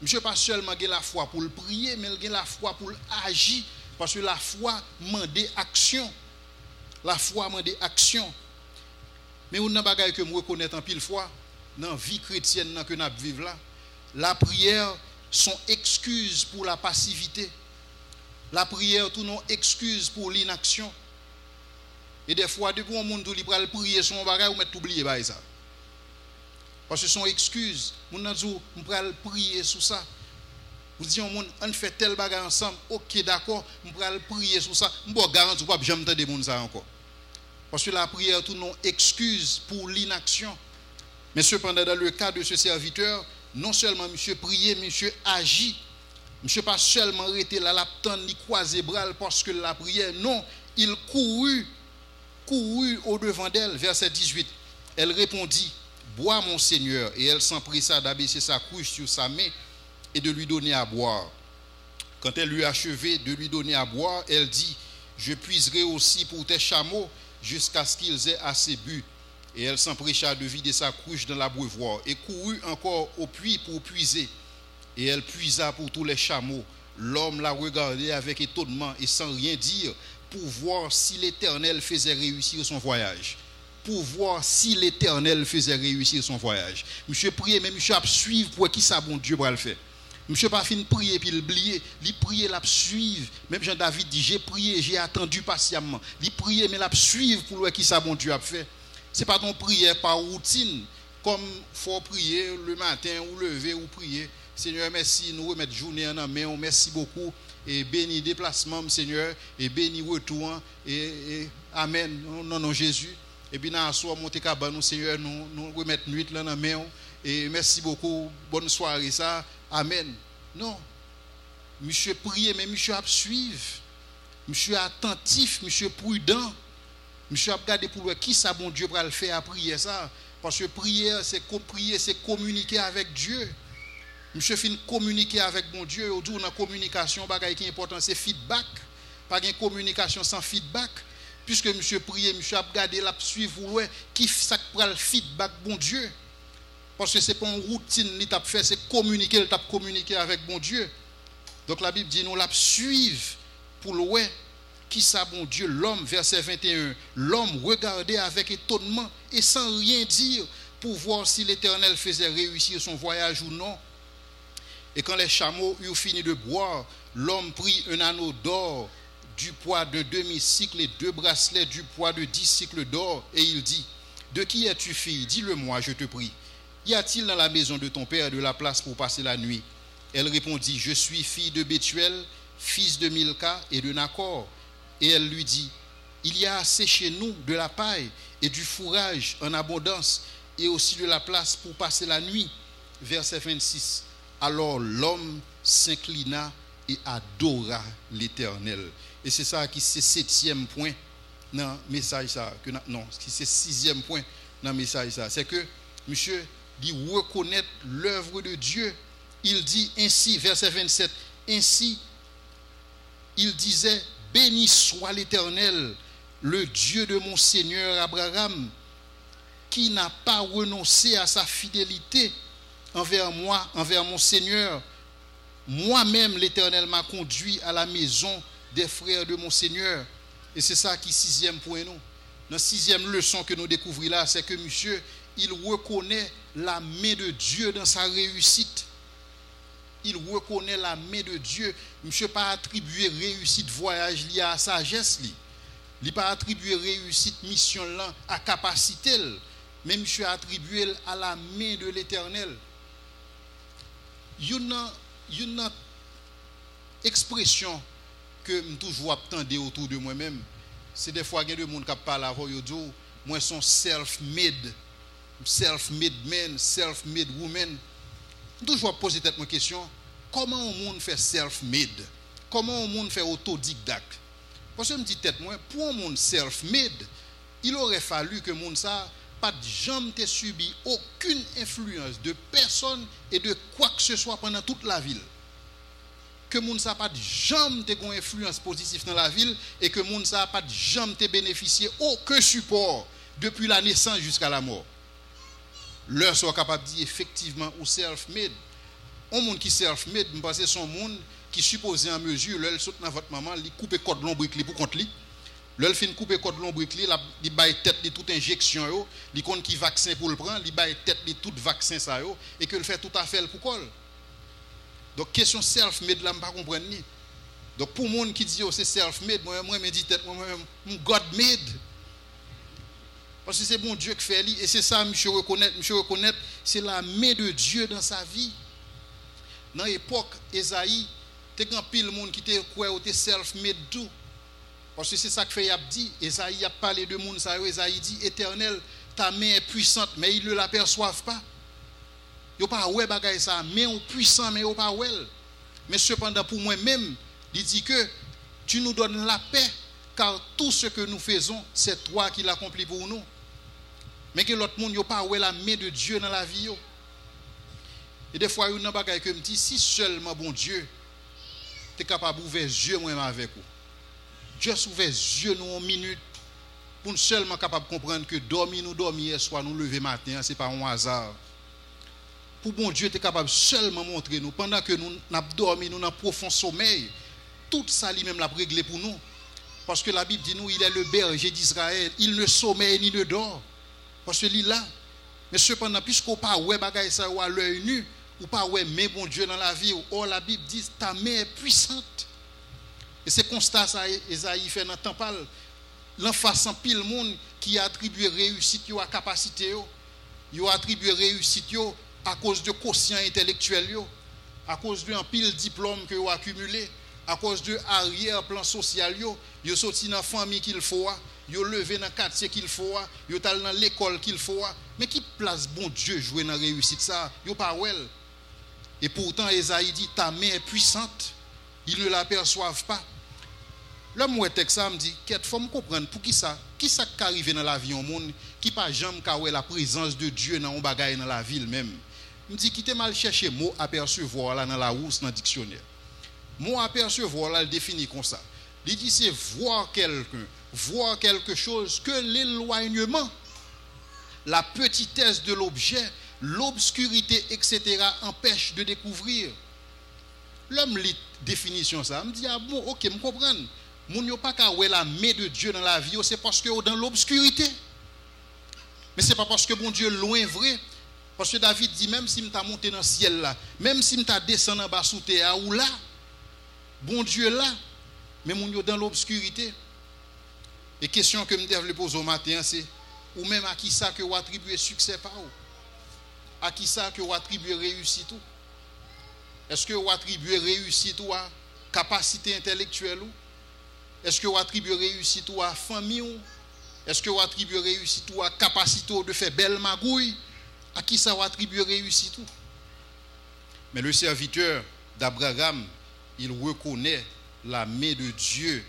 Monsieur pas seulement la foi pour le prier, mais il a la foi pour agir. Parce que la foi demande action. La foi demande action. Mais on a bagaille que je reconnais en pile fois, dans la vie chrétienne que nous vivons là, la prière sont excuses pour la passivité. La prière, tout non excuse pour l'inaction. Et des fois, depuis un monde qui peut prier son bagage, ou mettre oublier ça. Parce que son excuse, on a dit, on peut prier sur ça. Vous dites, on fait tel bagage ensemble, ok, d'accord, on peut prier sur ça. On peut garantir que je ne vais pas ça encore. Parce que la prière, tout non excuse pour l'inaction. Mais cependant, dans le cas de ce serviteur, non seulement monsieur priait, monsieur agit. Monsieur pas seulement arrêté là, l'attendre, ni croiser bras parce que la prière. Non, il courut au devant d'elle. Verset 18. Elle répondit, bois mon Seigneur. Et elle s'empressa d'abaisser sa couche sur sa main et de lui donner à boire. Quand elle eut achevé de lui donner à boire, elle dit, je puiserai aussi pour tes chameaux jusqu'à ce qu'ils aient assez bu. Et elle s'empressa de vider sa couche dans l'abreuvoir et courut encore au puits pour puiser. Et elle puisa pour tous les chameaux. L'homme la regardait avec étonnement et sans rien dire pour voir si l'Éternel faisait réussir son voyage. Pour voir si l'Éternel faisait réussir son voyage. Monsieur priait, mais monsieur a suivre pour qui ça bon Dieu va le faire. Monsieur pas fin prier puis oublier, il prier l'a suivre. Même Jean David dit j'ai prié, j'ai attendu patiemment. Il prier mais l'a suivre pour voir qui ça bon Dieu a fait. C'est pas ton prière par routine comme faut prier le matin ou lever ou prier. Seigneur merci, nous remettre journée en main, merci beaucoup et bénis déplacement Seigneur et bénis retour et amen. Non Jésus. Et puis dans soir monter cabane nous Seigneur nous remettre nuit là dans main et merci beaucoup. Bonne soirée ça. Amen. Non. Monsieur prier, mais monsieur a suivre. Monsieur attentif, monsieur prudent. Monsieur a regardé pour voir qui ça bon Dieu va le faire à prier ça. Parce que prier, c'est communiquer avec Dieu. Monsieur fin communiquer avec bon Dieu. Autour de la communication, bagay qui est important, c'est feedback. Pas une communication sans feedback. Puisque monsieur prier, monsieur a regardé la suivre qui ça prend le feedback bon Dieu. Parce que ce n'est pas une routine qu'il t'a fait, c'est communiquer, il communiqué avec bon Dieu. Donc la Bible dit, nous la suivre pour le qui ça bon Dieu, l'homme, verset 21. L'homme regardait avec étonnement et sans rien dire pour voir si l'Éternel faisait réussir son voyage ou non. Et quand les chameaux eurent fini de boire, l'homme prit un anneau d'or du poids de demi-cycle et 2 bracelets du poids de 10 cycles d'or. Et il dit, de qui es-tu fille? Dis-le-moi, je te prie. Y a-t-il dans la maison de ton père de la place pour passer la nuit? Elle répondit, je suis fille de Bethuel, fils de Milka et de Nakor. Et elle lui dit, il y a assez chez nous de la paille et du fourrage en abondance et aussi de la place pour passer la nuit. Verset 26. Alors l'homme s'inclina et adora l'Éternel. Et c'est ça qui c'est 7e point dans le message ça. Non, c'est 6e point dans le message ça. C'est que monsieur dit reconnaître l'œuvre de Dieu. Il dit ainsi, verset 27, ainsi, il disait, béni soit l'Éternel, le Dieu de mon Seigneur Abraham, qui n'a pas renoncé à sa fidélité envers moi, envers mon Seigneur. Moi-même, l'Éternel m'a conduit à la maison des frères de mon Seigneur. Et c'est ça qui est 6e point nous. La 6e leçon que nous découvrons là, c'est que monsieur, il reconnaît la main de Dieu dans sa réussite. Il reconnaît la main de Dieu. Monsieur pas attribué réussite voyage lié à sagesse. Il n'a pas attribué réussite mission là à capacité. Mais monsieur a attribué à la main de l'Éternel. Il y a une expression que je toujours attendais autour de moi-même. C'est des fois qu'il y a des gens qui parlent avant eux disent moi sont self-made man, self-made woman. Je toujours poser cette question, comment un monde fait self-made? Comment un monde fait autodidacte? Parce que je me dis tête moi pour un monde self-made, il aurait fallu que monde ça pas jamais subi aucune influence de personne et de quoi que ce soit pendant toute la ville. Que moun sa pas jamais te gon influence positive dans la ville et que moun sa pas jamais te bénéficier aucun support depuis la naissance jusqu'à la mort. Leur soit capable de dire effectivement ou self-made. Un monde qui self-made, me pense son monde qui supposé en mesure, le saute dans votre maman, il coupe code lombric pour contre lui. Le fin couper code lombric il baille tête de toute injection yo, il compte qui vaccin pour le prendre, il baille tête de tout vaccin ça yo et que le fait tout à fait pour col. Donc question self-made là, je ne comprends pas. Donc pour monde qui dit c'est self-made, moi me dit tête moi God made. Parce que c'est bon Dieu qui fait et c'est ça monsieur reconnaître, c'est la main de Dieu dans sa vie. Dans l'époque Esaïe, t'es grand pile monde qui était quoi était self-made tout. Parce que c'est ça que fait y a dit, Esaïe a parlé de monde ça, Esaïe dit Éternel, ta main est puissante mais ils ne l'aperçoivent pas. Yo pas ouais bagay ça, mais on puissant mais yo pas ouais. Mais cependant, pour moi-même, il dit que tu nous donnes la paix, car tout ce que nous faisons, c'est toi qui l'accomplis pour nous. Mais que l'autre monde n'a pas la main de Dieu dans la vie. Et des fois, il y a une bagaille que me dit, si seulement bon Dieu, tu es capable d'ouvrir les yeux moi-même avec vous. Dieu ouvre les yeux nous en minute pour nous seulement capable de comprendre que dormir hier soir, nous lever matin, ce n'est pas un hasard. Pour bon Dieu, tu es capable seulement de montrer nous, pendant que nous avons dormi, nous avons profond sommeil, tout ça lui-même l'a réglé pour nous. Parce que la Bible dit nous, il est le berger d'Israël, il ne sommeille ni ne dort. Parce que il est là. Mais cependant, puisqu'on pas ouais bagaille ça ou à l'œil nu, ou pas ouais mais bon Dieu dans la vie, or la Bible dit ta main est puissante. Et c'est constat ça Esaïe fait dans temps parle. L'emphase en pile monde qui attribue réussite à capacité yo attribue réussite à cause de quotient intellectuel à cause d'un pile diplôme que yo accumulé, à cause de arrière-plan social yo sorti dans famille qu'il faut, yo levé dans quartier qu'il faut, yo tal dans l'école qu'il faut, mais qui place bon Dieu jouer dans réussite ça, yo pas well. Et pourtant Esaïe dit ta main est puissante, ils ne l'aperçoivent pas. L'homme où est ça me dit qu'il faut me comprendre pour qui ça qui arrive dans la vie au monde qui pas jamais ka la présence de Dieu dans un bagaille dans la ville même. Me dit qui t'es mal chercher mot apercevoir là dans la rousse dans le dictionnaire. Mot apercevoir là le définit comme ça. Il dit c'est voir quelqu'un, voir quelque chose que l'éloignement, la petitesse de l'objet, l'obscurité, etc. empêche de découvrir. L'homme lit définition ça, me dit ah bon, OK, me comprendre. Moun yo pas ka la main de Dieu dans la vie, c'est parce que dans l'obscurité. Mais c'est pas parce que bon Dieu loin vrai. Parce que David dit même si m'ta monté dans le ciel là, même si m'ta descendu en bas sous terre ou là, bon Dieu là, mais moun yo dans l'obscurité. Et question que me devais poser au matin c'est ou même à qui ça que vous attribuez succès par ou? À qui ça que vous attribuez réussite ou? Est-ce que vous attribuez réussite ou à capacité intellectuelle ou? Est-ce que vous attribuez réussite ou à famille ou? Est-ce que vous attribuez réussite ou à capacité de faire belle magouille? À qui ça vous attribuez réussite ou? Mais le serviteur d'Abraham, il reconnaît la main de Dieu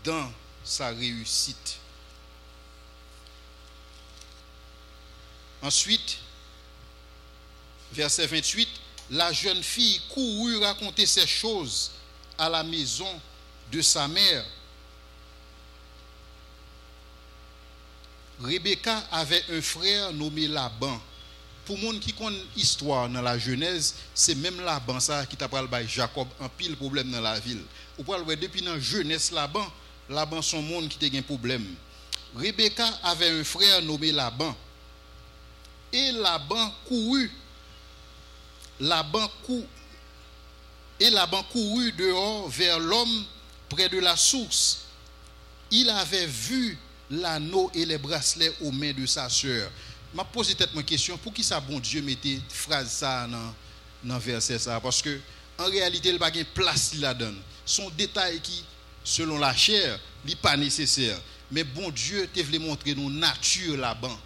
dans sa réussite. Ensuite, verset 28, la jeune fille courut raconter ces choses à la maison de sa mère. Rebecca avait un frère nommé Laban. Pour monde qui connaît l'histoire dans la Genèse, c'est même Laban ça qui t'a parlé par Jacob en pile problème dans la ville. Ou parle depuis dans jeunesse Laban son monde qui te un problème. Rebecca avait un frère nommé Laban. Et Laban courut dehors vers l'homme près de la source. Il avait vu l'anneau et les bracelets aux mains de sa sœur. M'a posé peut-être ma question, pour qui ça bon Dieu mettait phrase ça dans verset ça? Parce que en réalité il n'y a pas de place qu'il la donne. Son détail qui selon la chair n'est pas nécessaire. Mais bon Dieu te voulait montrer nous nature Laban.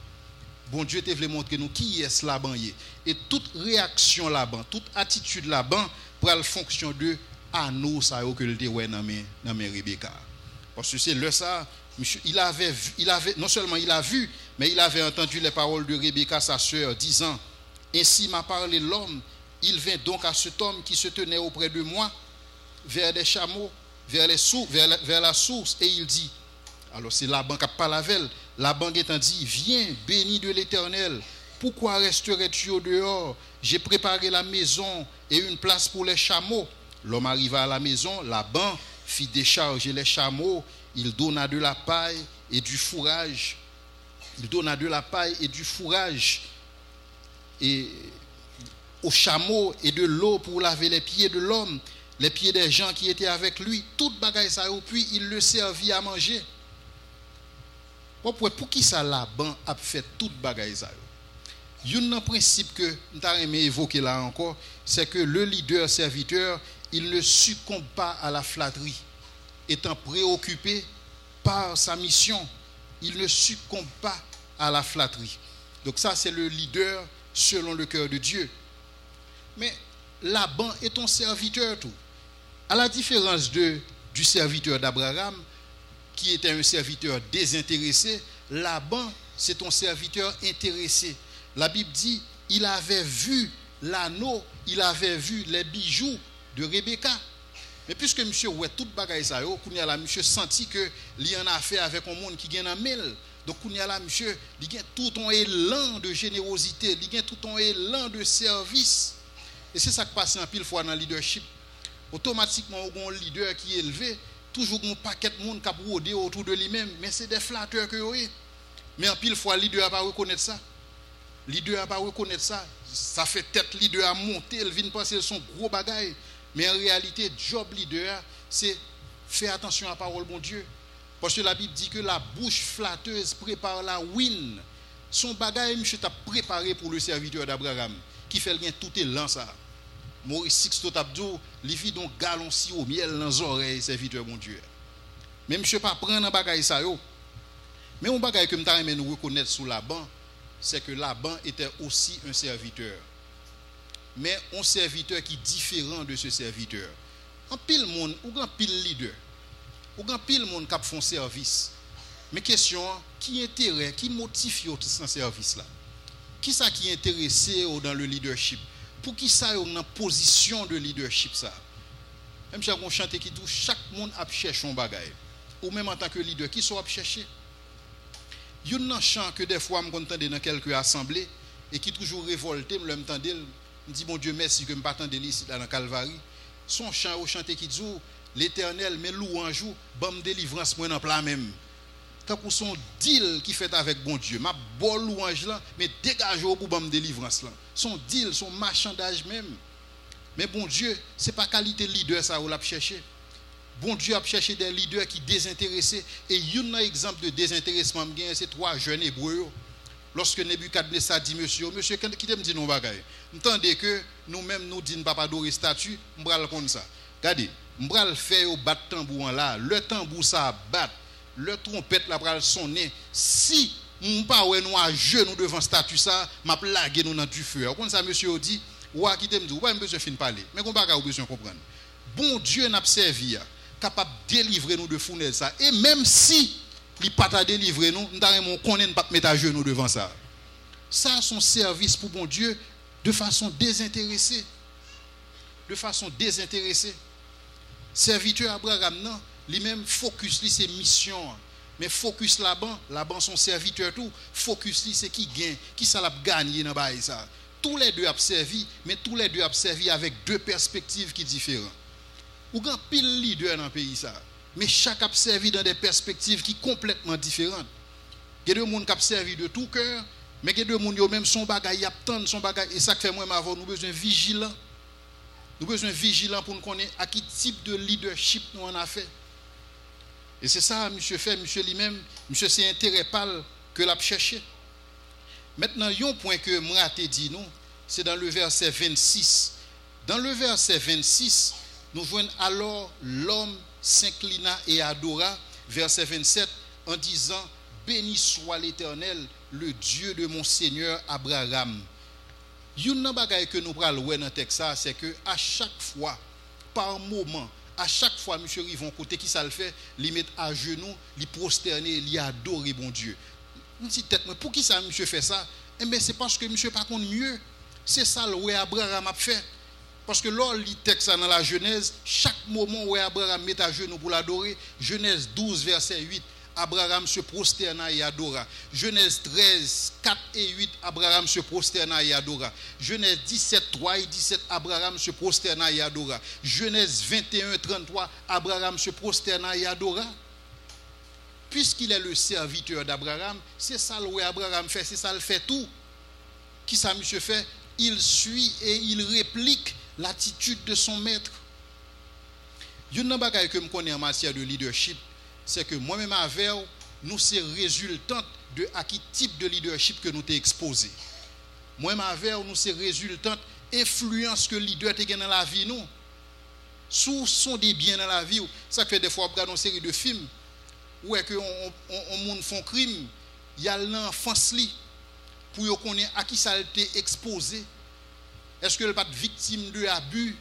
Bon Dieu te voulait montrer nous qui est Laban. Et toute réaction Laban, toute attitude Laban pour la fonction de anneau ça que le te ouais dans mes Rebecca. Parce que c'est le ça, il avait non seulement il a vu, mais il avait entendu les paroles de Rebecca sa sœur disant ainsi m'a parlé l'homme, il vint donc à cet homme qui se tenait auprès de moi vers des chameaux, vers la source et il dit, alors c'est Laban qui parle avec elle. Laban étant dit, viens, béni de l'Éternel, pourquoi resterais-tu au dehors? J'ai préparé la maison et une place pour les chameaux. L'homme arriva à la maison, Laban fit décharger les chameaux, il donna de la paille et du fourrage. Et aux chameaux et de l'eau pour laver les pieds de l'homme, les pieds des gens qui étaient avec lui, toute bagaille ça, puis il le servit à manger. Pour qui ça Laban a fait toute bagaille ça? Un principe que nous avons évoqué là encore, c'est que le leader serviteur, il ne succombe pas à la flatterie. Étant préoccupé par sa mission, il ne succombe pas à la flatterie. Donc ça, c'est le leader selon le cœur de Dieu. Mais Laban est ton serviteur tout. À la différence du serviteur d'Abraham, qui était un serviteur désintéressé, Laban, c'est ton serviteur intéressé. La Bible dit, il avait vu l'anneau, il avait vu les bijoux de Rebecca. Mais puisque monsieur ouais toute bagaille ça yo, kounya la monsieur senti que il en a fait avec un monde qui gagne en mille. Donc kounya la monsieur, il gagne tout un élan de générosité, il gagne tout un élan de service. Et c'est ça qui passe en pile fois dans le leadership. Automatiquement on a un leader qui est élevé, toujours un paquet de monde qui a rodé autour de lui-même, mais c'est des flatteurs que oui. Mais en pile fois le leader n'a pas reconnaître ça. Le leader n'a pas reconnaître ça. Ça fait tête leader à monter, il vient penser son gros bagaille. Mais en réalité, job leader, c'est faire attention à la parole de mon Dieu. Parce que la Bible dit que la bouche flatteuse prépare la win. Son bagaille, monsieur, t'a préparé pour le serviteur d'Abraham, qui fait bien tout élan ça. Maurice Sixto Tabdou, il vit donc galon si au miel dans les oreilles, serviteur de mon Dieu. Mais monsieur, pas prendre un bagaille ça yo. Mais un bagaille que m'ta aimé nous reconnaître sous Laban, c'est que Laban était aussi un serviteur. Mais un serviteur qui est différent de ce serviteur. En pile monde, ou grand pile leader, ou grand pile monde qui font service. Mais question, qui intérêt, qui motive ce service là? Qui ça qui est intéressé dans le leadership? Pour qui ça est en position de leadership ça? Même si on chante qui tout, chaque monde a cherché un bagage. Ou même en tant que leader, qui sont à chercher? Il y a un chant que des fois je m'entends dans quelques assemblées et qui toujours révolté, me m'entendait. Je dis, mon Dieu, merci que je ne pas attendre ici dans Calvarie. Son chant au chanté qui dit, l'Éternel, mais louange, bam délivrance, moi dans plat même. Tant pour son deal qui fait avec bon Dieu, ma bonne louange là, mais dégage au bout bam délivrance là. Son deal, son marchandage même. Mais bon Dieu, c'est pas qualité leader ça ou l'a chercher. Bon Dieu a cherché des leaders qui désintéressés. Et un exemple de désintéressement, c'est 3 jeunes hébreux. Lorsque Nebuchadnezzar dit, monsieur, qui te me dit non bagaille? M'tendez que nous-mêmes nous disons pas adorer statue, m'bral comme ça. Regardez, m'bral faire au battre tambour là, le tambour ça bat, le trompette là pral sonner. Si m'pa ouais nous à genoux devant statue ça, m'a plagué nous dans du feu. Comme ça monsieur dit, ouah qui te me dit, ou pas besoin fin parler. Mais qu'on bagaille besoin comprendre. Bon Dieu n'a servi capable de délivrer nous de fournaise ça. Et même si il pas t'a délivrer nous, nous connaît pas mettre à genoux devant ça. Ça son service pour bon Dieu de façon désintéressée. De façon désintéressée. Serviteur Abraham non, lui-même focus lui c'est mission. Mais focus là-bas son serviteur tout, focus lui c'est qui gagne, qui ça l'a gagné dans bail ça. Tous les deux ont servi, mais tous les deux ont servi avec 2 perspectives qui différentes. Ou grand pile leader dans le pays ça. Mais chaque a servi dans des perspectives qui sont complètement différentes. Il y a des gens qui ont servi de tout cœur, mais il y a des gens qui ont même son bagage, son bagage. Et ça fait moi, nous avons besoin vigilants. Nous avons besoin vigilants pour nous connaître à quel type de leadership nous en a fait. Et c'est ça, monsieur fait, monsieur lui-même, monsieur c'est intérêt pâle que l'a cherché. Maintenant, il y a un point que moi t'ai dit nous, c'est dans le verset 26. Dans le verset 26, nous voyons alors l'homme s'inclina et adora, verset 27, en disant, béni soit l'Éternel, le Dieu de mon Seigneur Abraham. Une bagaille que nous prenons dans le texte, c'est que à chaque fois, par moment, à chaque fois, M. Rivon, côté qui ça le fait, il met à genoux, il prosterner, il adorer bon Dieu. Pour qui ça, M. fait ça? Eh bien, c'est parce que M. pas contre mieux. C'est ça le Abraham a fait. Parce que lors du texte dans la Genèse, chaque moment où Abraham met à genoux pour l'adorer, Genèse 12, verset 8, Abraham se prosterna et adora. Genèse 13, 4 et 8, Abraham se prosterna et adora. Genèse 17, 3 et 17, Abraham se prosterna et adora. Genèse 21, 33, Abraham se prosterna et adora. Puisqu'il est le serviteur d'Abraham, c'est ça le Abraham fait, c'est ça le fait tout. Qui ça monsieur fait? Il suit et il réplique l'attitude de son maître. Une chose que je connais en matière de leadership, c'est que moi-même avec nous, c'est résultante de à quel type de leadership que nous t'ai exposé. Moi-même avec nous, c'est résultante influence que le leader t'a gagné dans la vie nous. Sous sont des biens dans la vie, ça fait des fois on regarde une série de films où est que on monde font crime, il y a l'enfance li pour qu'on ait à qui ça a été exposé. Est-ce que le pas victime de abus?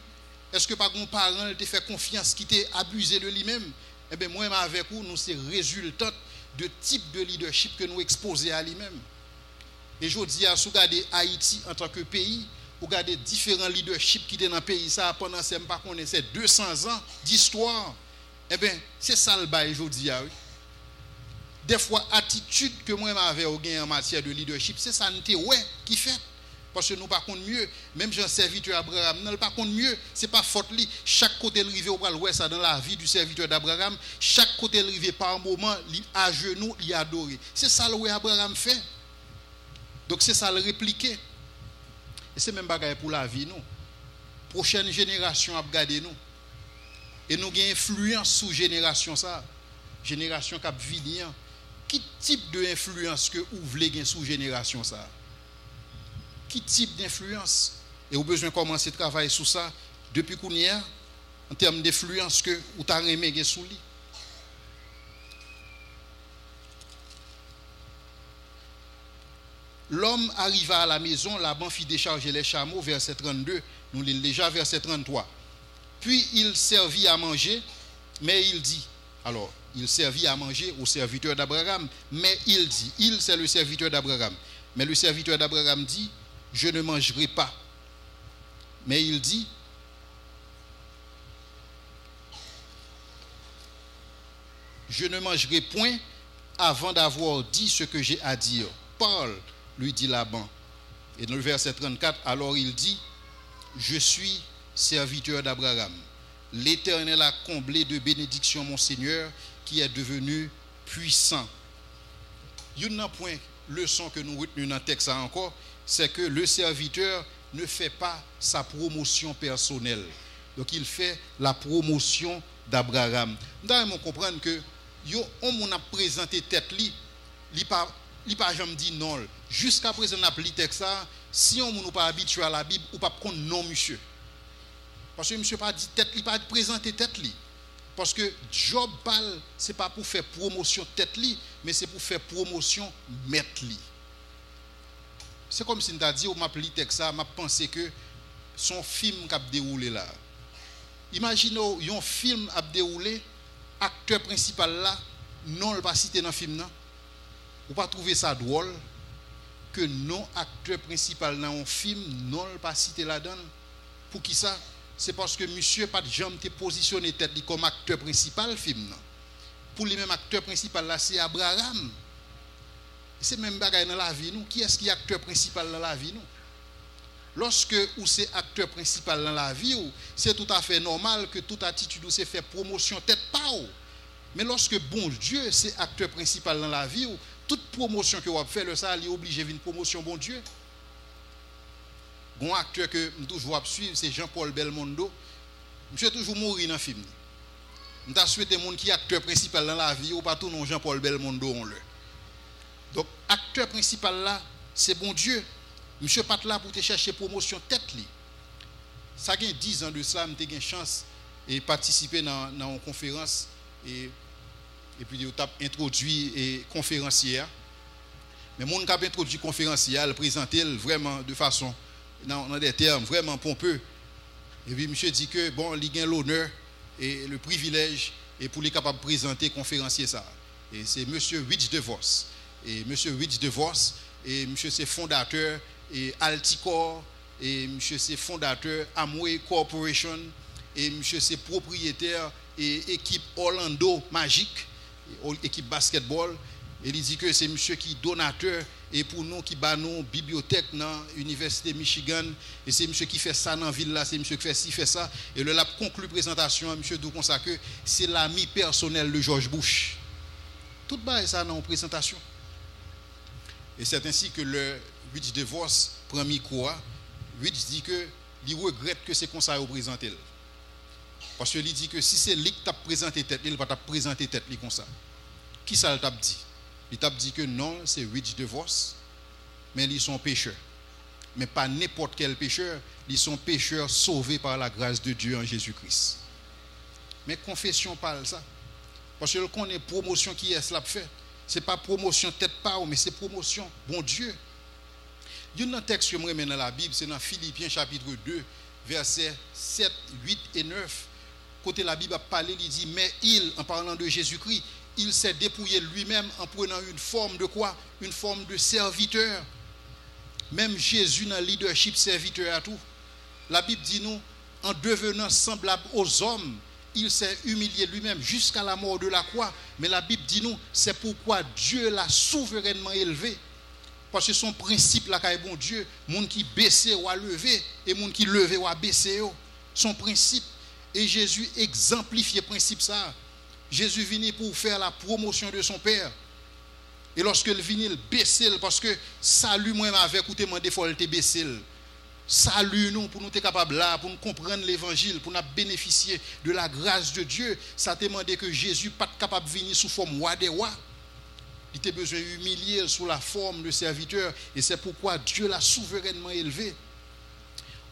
Est-ce que pas un parent te fait confiance qui t'est abusé de lui-même? Eh bien, moi, avec vous, nous, c'est résultat de type de leadership que nous exposons à lui-même. Et je dis à vous, regardez Haïti en tant que pays, vous regardez différents leaderships qui étaient dans le pays, ça, pendant ces 200 ans d'histoire. Eh bien, c'est ça le bail, je dis à vous. Des fois, attitude que moi j'avais en matière de leadership, c'est ça qui fait. Parce que nous pas contre mieux, même Jean serviteur Abraham, nous pas contre mieux, c'est pas faute li. Chaque côté le rivé, on va le voir ça dans la vie du serviteur d'Abraham, chaque côté le rivé par moment, il à genoux, il adoré. C'est ça le Abraham fait. Donc c'est ça le répliquer. Et c'est même bagaille pour la vie nous. Prochaine génération a regardé nous. Et nous avons influence sous génération ça. Génération qui a venir. Quel type d'influence que vous voulez gagner sous génération ça? Quel type d'influence? Et vous avez besoin de commencer à travailler sur ça depuis qu'on y est, en termes d'influence que vous avez aimé sous lui. L'homme arriva à la maison, Laban fit décharger les chameaux, verset 32, nous lisons déjà verset 33. Puis il servit à manger, mais il dit, alors, il servit à manger au serviteur d'Abraham, mais il dit, il c'est le serviteur d'Abraham, mais le serviteur d'Abraham dit, je ne mangerai pas. Mais il dit, je ne mangerai point avant d'avoir dit ce que j'ai à dire. Parle, lui dit Laban. Et dans le verset 34, alors il dit, je suis serviteur d'Abraham. L'Éternel a comblé de bénédictions mon Seigneur, qui est devenu puissant. Il y a un point, leçon que nous retenons dans le texte encore, c'est que le serviteur ne fait pas sa promotion personnelle. Donc il fait la promotion d'Abraham. Nous devons comprendre que on a présenté tête li, il pas jamais dit non. Jusqu'à présent on a pris texte ça, si on n'est pas habitué à la Bible ou pas connaître non monsieur. Parce que monsieur pas dit tête, il pas présenté tête li. Parce que Job parle, c'est pas pour faire promotion tête li, mais c'est pour faire promotion maître li. C'est comme si on t'a dit, on m'a pris texte ça, m'a pensé que son film qui a déroulé là. Imaginez un film a déroulé, acteur principal là, non le pas cité dans le film non. Vous pas trouver ça drôle que non acteur principal dans un film non le pas cité là-dedans. Pour qui ça? C'est parce que monsieur pas de jamais te positionné tête comme acteur principal film non. Pour les mêmes acteur principal là c'est Abraham. C'est même bagaille dans la vie nous. Qui est-ce qui est acteur principal dans la vie nous? Lorsque ou c'est acteur principal dans la vie, c'est tout à fait normal que toute attitude ou c'est faire promotion tête pas ou. Mais lorsque bon Dieu c'est acteur principal dans la vie, toute promotion que vous fait le ça, il est obligé de une promotion bon Dieu. Bon acteur que je toujours suivre c'est Jean-Paul Belmondo. Monsieur toujours mourir dans le film. Je t'a souhaité monde qui est acteur principal dans la vie ou pas tout non Jean-Paul Belmondo on le. Donc acteur principal là, c'est bon Dieu. Monsieur pas là pour te chercher promotion tête li. Ça gagne 10 ans de ça, m'te gagne chance et participer dans une conférence et puis il t'a introduit et conférencier. Mais mon qui a introduit conférencier, le présenter vraiment de façon dans des termes vraiment pompeux. Et puis monsieur dit que bon, il gagne l'honneur et le privilège et pour les capable de présenter conférencier ça. Et c'est monsieur Rich DeVos. Et monsieur Rich DeVos et monsieur c'est fondateur et Alticor et monsieur c'est fondateur Amway Corporation et monsieur c'est propriétaire et équipe Orlando Magic, équipe basketball. Et il dit que c'est monsieur qui donateur et pour nous qui bat nous bibliothèque dans l'université Michigan et c'est monsieur qui fait ça dans la ville là, c'est monsieur qui fait ci fait ça et le l'a conclu présentation monsieur d'où ça que c'est l'ami personnel de George Bush. Tout bas ça dans la présentation. Et c'est ainsi que le Rich DeVos prend micro. Rich dit que il regrette que c'est comme ça au présenté. Parce que il dit que si c'est lui qui t'a présenté tête, il va t'a présenter tête comme ça. Qui ça t'a dit? Il t'a dit que non, c'est Rich DeVos, mais ils sont pécheurs. Mais pas n'importe quel pécheur, ils sont pécheurs sauvés par la grâce de Dieu en Jésus-Christ. Mais confession parle ça. Parce que qu'on est promotion qui est cela fait. C'est pas promotion tête pas, mais c'est promotion bon Dieu. Il y a un texte que je remets dans la Bible, c'est dans Philippiens chapitre 2, versets 7, 8 et 9. Côté la Bible a parlé, il dit, mais il, en parlant de Jésus-Christ, il s'est dépouillé lui-même en prenant une forme de quoi? Une forme de serviteur. Même Jésus dans le leadership serviteur à tout. La Bible dit nous, en devenant semblable aux hommes, il s'est humilié lui-même jusqu'à la mort de la croix. Mais la Bible dit nous, c'est pourquoi Dieu l'a souverainement élevé. Parce que son principe là, c'est bon Dieu, monde qui baissé ou a levé, et monde qui levé ou a baissé. Son principe. Et Jésus exemplifiait le principe ça. Jésus venait pour faire la promotion de son Père. Et lorsque il venait, il baissait, parce que salut moi avec ou te demandé faut te baisser. Salut nous pour nous être capables là, pour nous comprendre l'évangile, pour nous bénéficier de la grâce de Dieu. Ça te demandé que Jésus pas capable de venir sous forme roi des rois. Il était besoin d'humilier sous la forme de serviteur. Et c'est pourquoi Dieu l'a souverainement élevé.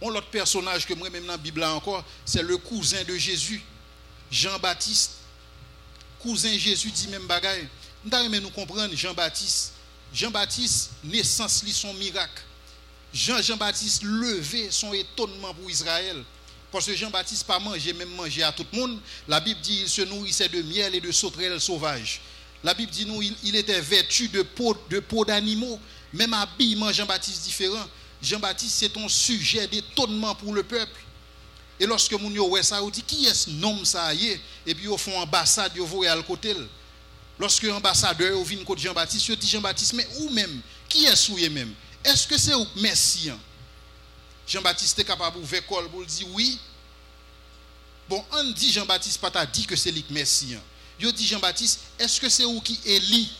L'autre personnage que moi même dans la Bible là encore, c'est le cousin de Jésus, Jean-Baptiste. Cousin Jésus dit même bagaille. Nous comprendre Jean-Baptiste. Jean-Baptiste, naissance li son miracle. Jean-Baptiste levé son étonnement pour Israël. Parce que Jean-Baptiste pas manger, même manger à tout le monde. La Bible dit qu'il se nourrissait de miel et de sauterelles sauvages. La Bible dit nous, il était vêtu de peau d'animaux. Même habillement Jean-Baptiste différent. Jean-Baptiste c'est un sujet d'étonnement pour le peuple. Et lorsque moun yo wè ça, on dit qui est-ce nom ça y est, et puis au fond ambassade yo voye à côté. Lorsque l'ambassadeur vient côté Jean-Baptiste, il dit Jean-Baptiste mais où même qui est-ce ou même? Est-ce que c'est au Messie? Jean-Baptiste est capable d'ouvrir col pour dire oui. Bon, on dit Jean-Baptiste pas t'a dit que c'est lui Messie. Yo dit Jean-Baptiste, est-ce que c'est où qui Élie?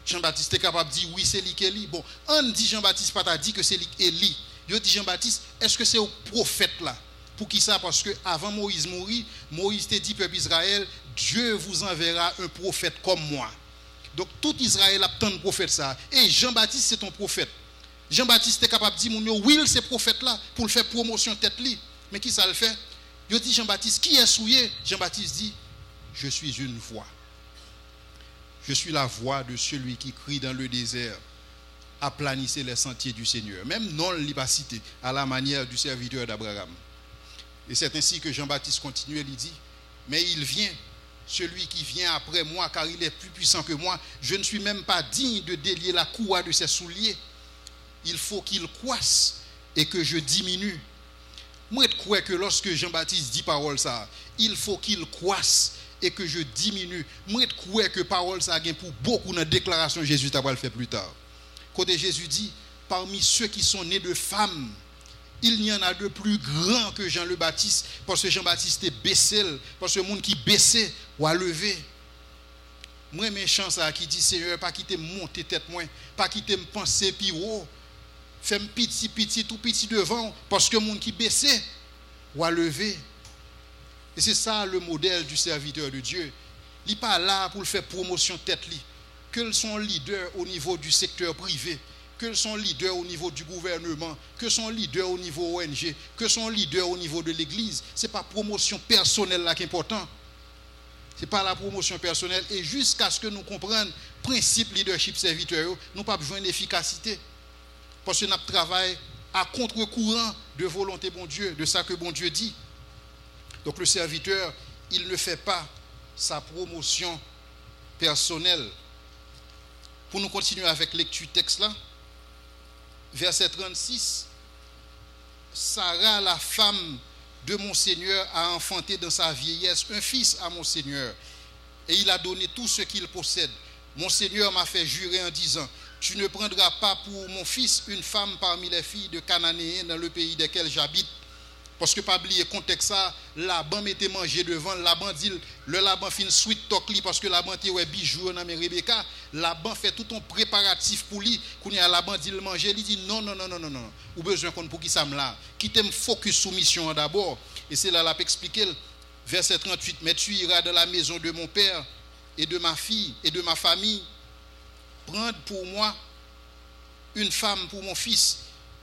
Jean-Baptiste est capable de dire oui, c'est lui qui Élie. Bon, on dit Jean-Baptiste pas t'a dit que c'est lui Élie. Yo dit Jean-Baptiste, est-ce que c'est au prophète là? Pour qui ça? Parce que avant Moïse mourir, Moïse t'a dit peuple Israël, Dieu vous enverra un prophète comme moi. Donc tout Israël a tant de prophètes ça. Et Jean-Baptiste c'est ton prophète. Jean-Baptiste est capable de dire oui, c'est prophète là pour le faire promotion tête li. Mais qui ça le fait? Il dit Jean-Baptiste qui est souillé? Jean-Baptiste dit je suis une voix. Je suis la voix de celui qui crie dans le désert. Aplanissez les sentiers du Seigneur. Même non l'ibacité à la manière du serviteur d'Abraham. Et c'est ainsi que Jean-Baptiste continue, il dit, mais il vient, celui qui vient après moi, car il est plus puissant que moi. Je ne suis même pas digne de délier la courroie de ses souliers. Il faut qu'il croisse et que je diminue. Moi, je crois que lorsque Jean-Baptiste dit parole ça, il faut qu'il croisse et que je diminue. Moi, je crois que parole ça a pour beaucoup dans la déclaration Jésus t'a pas le faire plus tard. Côté Jésus dit, parmi ceux qui sont nés de femmes, il n'y en a de plus grand que Jean le Baptiste, parce que Jean-Baptiste est baissé, parce que le monde qui baissé ou a levé. Moi, mes chances à qui dit Seigneur, pas quitter monter tête moi, pas quitter me penser puis haut, faire petit, tout petit devant, parce que le monde qui baissé ou a levé. Et c'est ça le modèle du serviteur de Dieu. Il n'est pas là pour faire promotion tête li, que son leader au niveau du secteur privé. Que son leader au niveau du gouvernement, que son leader au niveau ONG, que son leader au niveau de l'église. Ce n'est pas la promotion personnelle là qui est important. Ce n'est pas la promotion personnelle. Et jusqu'à ce que nous comprenions le principe leadership serviteur, nous n'avons pas besoin d'efficacité. Parce que nous travaillons à contre-courant de volonté bon Dieu, de ça que bon Dieu dit. Donc le serviteur, il ne fait pas sa promotion personnelle. Pour nous continuer avec lecture texte là, verset 36, Sarah, la femme de mon Seigneur, a enfanté dans sa vieillesse un fils à mon Seigneur, et il a donné tout ce qu'il possède. Mon Seigneur m'a fait jurer en disant, tu ne prendras pas pour mon fils une femme parmi les filles de Cananéens dans le pays desquels j'habite. Parce que pas oublier contexte ça, Laban m'était mangé devant, Laban dit le Laban fin sweet talk li parce que Laban était ouais bijou dans mes Rebecca, Laban fait tout un préparatif pour lui, quand il a Laban dit le manger, il dit non, ou besoin qu'on pour qui ça me là, qui t'aime focus sous mission d'abord. Et c'est là l'a expliqué verset 38, mais tu iras dans la maison de mon père et de ma fille et de ma famille prendre pour moi une femme pour mon fils.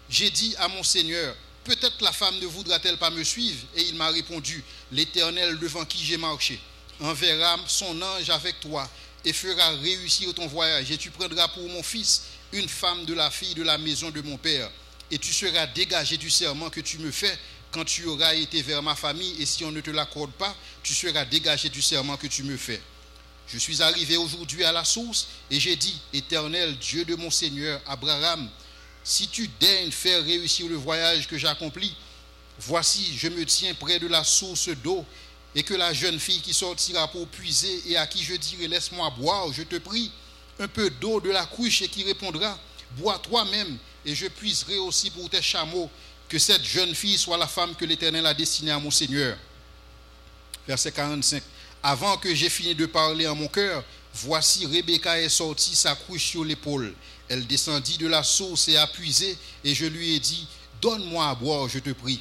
J'ai dit à mon Seigneur, peut-être la femme ne voudra-t-elle pas me suivre? Et il m'a répondu, l'Éternel devant qui j'ai marché enverra son ange avec toi et fera réussir ton voyage. Et tu prendras pour mon fils une femme de la fille de la maison de mon père, et tu seras dégagé du serment que tu me fais quand tu auras été vers ma famille, et si on ne te l'accorde pas, tu seras dégagé du serment que tu me fais. Je suis arrivé aujourd'hui à la source, et j'ai dit, Éternel, Dieu de mon Seigneur, Abraham, si tu daignes faire réussir le voyage que j'accomplis, voici, je me tiens près de la source d'eau, et que la jeune fille qui sortira pour puiser, et à qui je dirai, laisse-moi boire, je te prie, un peu d'eau de la cruche, et qui répondra, bois toi-même, et je puiserai aussi pour tes chameaux, que cette jeune fille soit la femme que l'Éternel a destinée à mon Seigneur. Verset 45. Avant que j'ai fini de parler en mon cœur, voici Rebecca est sortie, sa cruche sur l'épaule. Elle descendit de la source et a puisé, et je lui ai dit, donne-moi à boire, je te prie.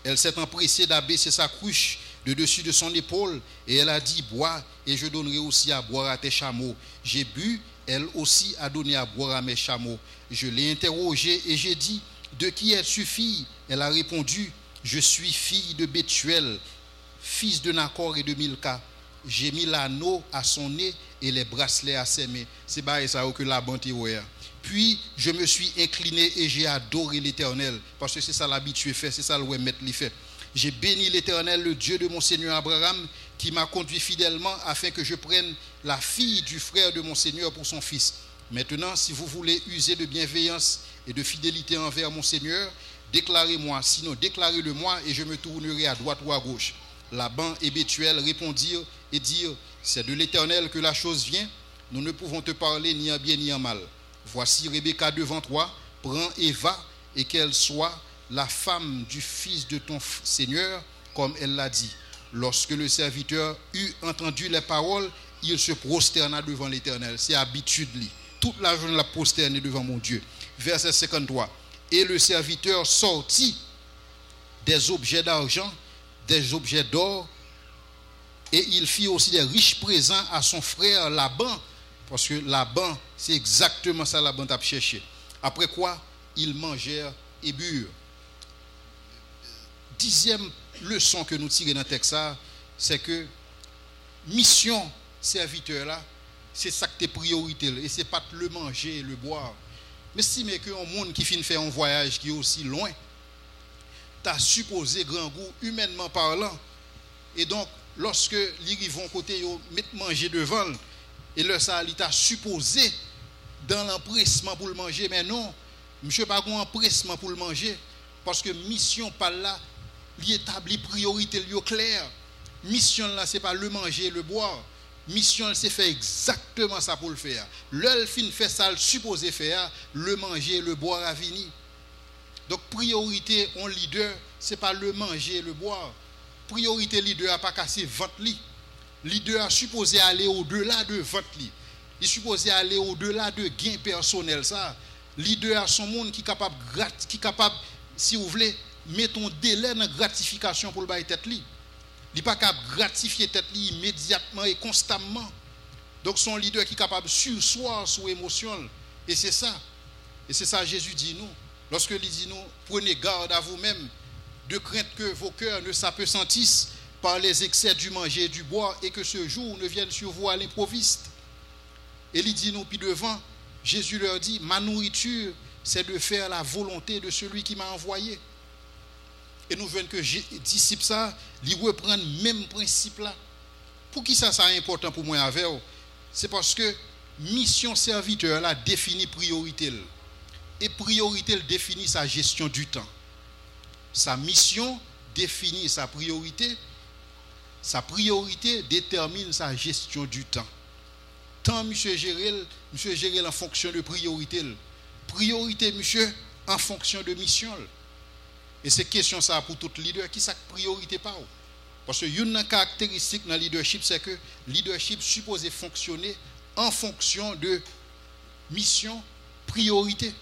Elle s'est empressée d'abaisser sa cruche de dessus de son épaule, et elle a dit, bois, et je donnerai aussi à boire à tes chameaux. J'ai bu, elle aussi a donné à boire à mes chameaux. Je l'ai interrogée et j'ai dit, de qui es-tu fille? Elle a répondu, je suis fille de Bethuel, fils de Nacor et de Milka. J'ai mis l'anneau à son nez et les bracelets à ses mains. C'est pas ça que la bonne théorie. Puis je me suis incliné et j'ai adoré l'Éternel, parce que c'est ça l'habitué fait, c'est ça le maître lui fait. J'ai béni l'Éternel, le Dieu de mon Seigneur Abraham, qui m'a conduit fidèlement afin que je prenne la fille du frère de mon Seigneur pour son fils. Maintenant, si vous voulez user de bienveillance et de fidélité envers mon Seigneur, déclarez-moi, sinon déclarez-le-moi et je me tournerai à droite ou à gauche. Laban et Bethuel répondirent et dirent, c'est de l'Éternel que la chose vient, nous ne pouvons te parler ni en bien ni en mal. Voici Rebecca devant toi, prends et va, et qu'elle soit la femme du fils de ton Seigneur, comme elle l'a dit. Lorsque le serviteur eut entendu les paroles, il se prosterna devant l'Éternel. C'est habitude, lui. Toute la journée, la prosterné devant mon Dieu. Verset 53. Et le serviteur sortit des objets d'argent, des objets d'or, et il fit aussi des riches présents à son frère Laban, parce que Laban, c'est exactement ça Laban t'a cherché. Après quoi, ils mangèrent et burent. 10e leçon que nous tirons dans le texte, c'est que mission serviteur là, c'est ça que tes priorités, et c'est pas le manger et le boire. Mais si mais que un monde qui finit faire un voyage qui est aussi loin, t'as supposé grand goût humainement parlant, et donc lorsque les vont côté yo mettre manger devant, et le ça il t'a supposé dans l'empressement pour le manger, mais non, monsieur pas un empressement pour le manger, parce que mission par là, il établit priorité claire. Mission là c'est pas le manger et le boire. Mission c'est faire exactement ça pour le faire. L'œil fin fait ça le supposé faire, le manger et le boire à venir. Donc priorité en leader, c'est pas le manger et le boire. Priorité leader a pas casser ventre li. Leader a supposé aller au-delà de ventre li. Il est supposé aller au-delà de gain personnel ça. Leader a son monde qui capable si vous voulez mettons délai dans gratification pour le bail tête li. Il n'est pas capable de gratifier tête li immédiatement et constamment. Donc son leader qui est capable de sursoir sous émotion. Et c'est ça. Et c'est ça Jésus dit nous. Lorsque il dit nous, prenez garde à vous-même, de crainte que vos cœurs ne s'appesantissent par les excès du manger et du boire, et que ce jour ne vienne sur vous à l'improviste. Et il dit nous, puis devant, Jésus leur dit, ma nourriture, c'est de faire la volonté de celui qui m'a envoyé. Et nous voyons que les disciples, ça, ils reprennent le même principe là. Pour qui ça est important pour moi avec eux? C'est parce que mission serviteur là définit priorité. Et priorité définit sa gestion du temps. Sa mission définit sa priorité. Sa priorité détermine sa gestion du temps. Temps, monsieur gérer en fonction de priorité. Priorité, monsieur, en fonction de mission. Et c'est question ça pour tout leader qui ça priorité pas. Parce que une caractéristique dans le leadership, c'est que le leadership supposé fonctionner en fonction de mission, priorité.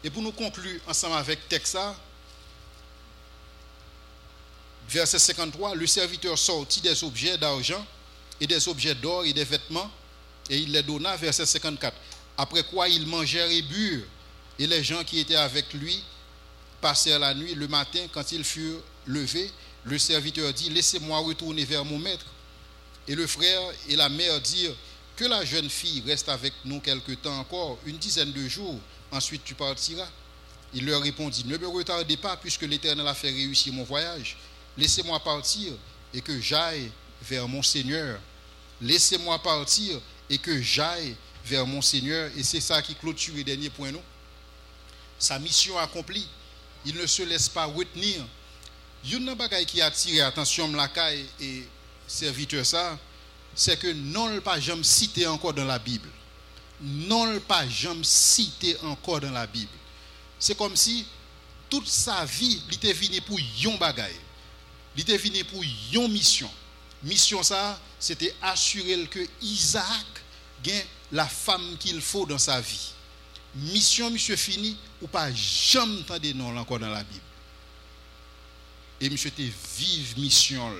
Et pour nous conclure ensemble avec Texa, verset 53, le serviteur sortit des objets d'argent et des objets d'or et des vêtements, et il les donna, verset 54. Après quoi, ils mangèrent et burent, et les gens qui étaient avec lui passèrent la nuit. Le matin, quand ils furent levés, le serviteur dit, laissez-moi retourner vers mon maître. Et le frère et la mère dirent, que la jeune fille reste avec nous quelque temps encore, une dizaine de jours, ensuite tu partiras. Il leur répondit, ne me retardez pas, puisque l'Éternel a fait réussir mon voyage. Laissez-moi partir et que j'aille vers mon Seigneur. Laissez-moi partir et que j'aille vers mon Seigneur. Et c'est ça qui clôture le dernier point, nous. Sa mission accomplie. Il ne se laisse pas retenir. Il y a un bagage qui a attiré l'attention de la caille et serviteur ça, c'est que non le pas jamais cité encore dans la Bible. Non le pas jamais cité encore dans la Bible. C'est comme si toute sa vie, il était venu pour yon bagay. Il était venu pour yon mission. Mission ça, c'était assurer que Isaac gagne la femme qu'il faut dans sa vie. Mission, monsieur fini, ou pas jamais entendu non encore dans la Bible. Et monsieur te vive mission.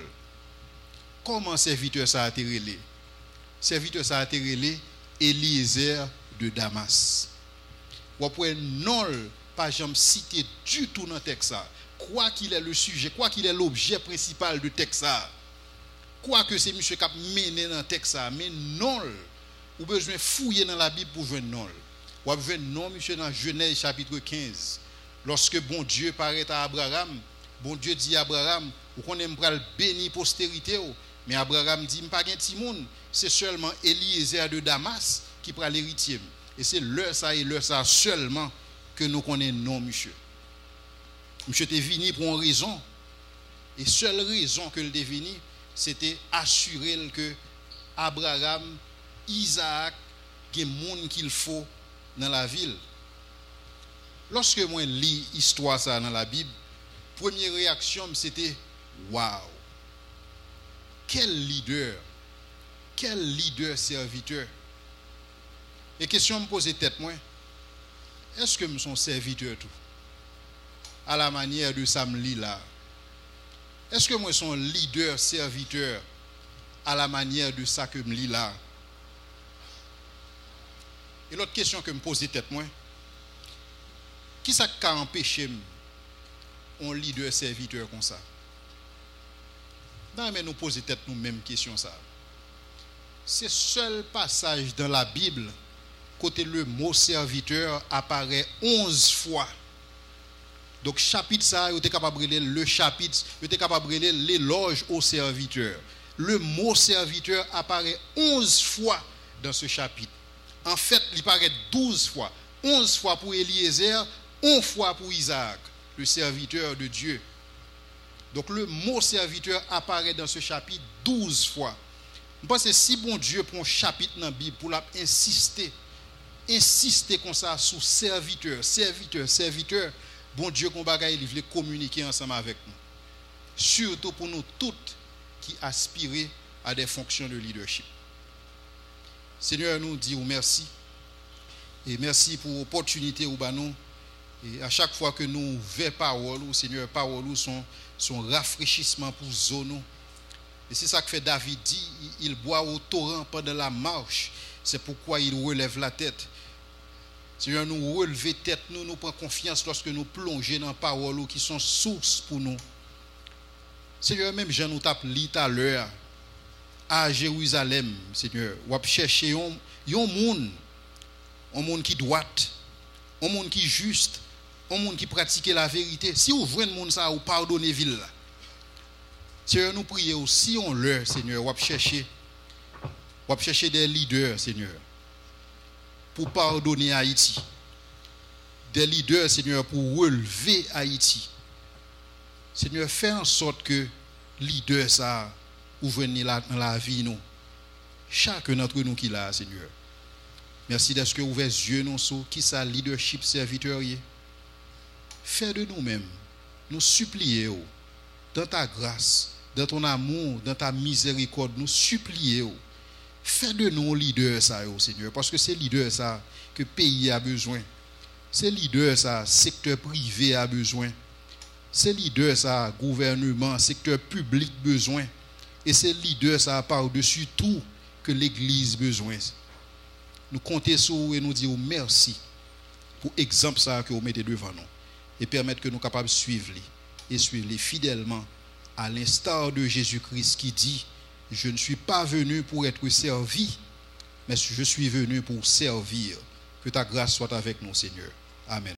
Comment serviteur ça a été relé? Serviteur ça a été relé Eliezer de Damas. Ou après non pas jamais cité du tout dans le texte ça. Quoi qu'il est le sujet, quoi qu'il est l'objet principal du texte ça. Quoi que c'est monsieur qui a mené dans le texte ça, mais non, ou besoin fouiller dans la Bible pour jouer non. Ou besoin non monsieur dans Genèse chapitre 15. Lorsque bon Dieu paraît à Abraham, bon Dieu dit à Abraham, ou qu'on aime pral bénir postérité, mais Abraham dit m'pas gen ti moun, c'est seulement Eliezer de Damas qui pral l'héritier. Et c'est l'heure ça et l'heure ça seulement que nous connaissons non monsieur. Monsieur était venu pour une raison. Et seule raison que le est venu, c'était assurer que Abraham, Isaac, il y a des gens qu'il faut dans la ville. Lorsque moi lis l'histoire ça dans la Bible, première réaction c'était waouh. Quel leader serviteur. Et question me poser tête moi, est-ce que je suis serviteur tout? À la manière de Samli là. Est-ce que moi suis un leader serviteur à la manière de ça que je lis là? Et l'autre question que me pose tête moi, qui ça qui a empêché un leader serviteur comme ça? Non mais nous poser tête nous même question ça. C'est seul passage dans la Bible côté le mot serviteur apparaît 11 fois. Donc chapitre ça, vous êtes capable de le chapitre, vous êtes capable de l'éloge au serviteur. Le mot serviteur apparaît 11 fois dans ce chapitre. En fait, il paraît 12 fois. 11 fois pour Eliezer, 11 fois pour Isaac, le serviteur de Dieu. Donc le mot serviteur apparaît dans ce chapitre 12 fois. Je pense que si bon Dieu prend un chapitre dans la Bible pour insister comme ça sur serviteur, bon Dieu qu'on bagaille, il veut communiquer ensemble avec nous. Surtout pour nous toutes qui aspirent à des fonctions de leadership. Seigneur, nous disons merci. Et merci pour l'opportunité où nous. Et à chaque fois que nous ouvrons parole, Seigneur, parole son rafraîchissement pour zone. Et c'est ça que fait David dit, il boit au torrent pendant la marche. C'est pourquoi il relève la tête. Seigneur, nous relever tête, nous prenons confiance lorsque nous plongeons dans les paroles qui sont sources pour nous. Seigneur, même Jean nous tape lit à l'heure à Jérusalem, Seigneur, ou à chercher un monde qui droit, un monde qui juste, un monde qui pratique la vérité. Si vous voyez un monde ça, vous pardonnez ville là. Seigneur, nous prions aussi on l'heure, Seigneur, ou à chercher des leaders, Seigneur, pour pardonner Haïti. Des leaders, Seigneur, pour relever Haïti. Seigneur, fais en sorte que leaders ça ouvrent dans la vie nous. Chacun d'entre nous qui l'a, Seigneur. Merci d'être que ouvert les yeux nous sur qui ça leadership serviteur. Fais de nous-mêmes. Nous supplions dans ta grâce, dans ton amour, dans ta miséricorde, nous supplions. Fais de nous leaders ça, Seigneur, parce que c'est leaders ça que le pays a besoin. C'est leaders ça, secteur privé a besoin. C'est leaders ça, gouvernement, secteur public besoin. Et c'est leaders ça par-dessus tout que l'Église besoin. Nous comptons sur vous et nous disons merci pour l'exemple ça que vous mettez devant nous et permettre que nous soyons capables de suivre les fidèlement à l'instar de Jésus-Christ qui dit: je ne suis pas venu pour être servi, mais je suis venu pour servir. Que ta grâce soit avec nous, Seigneur. Amen.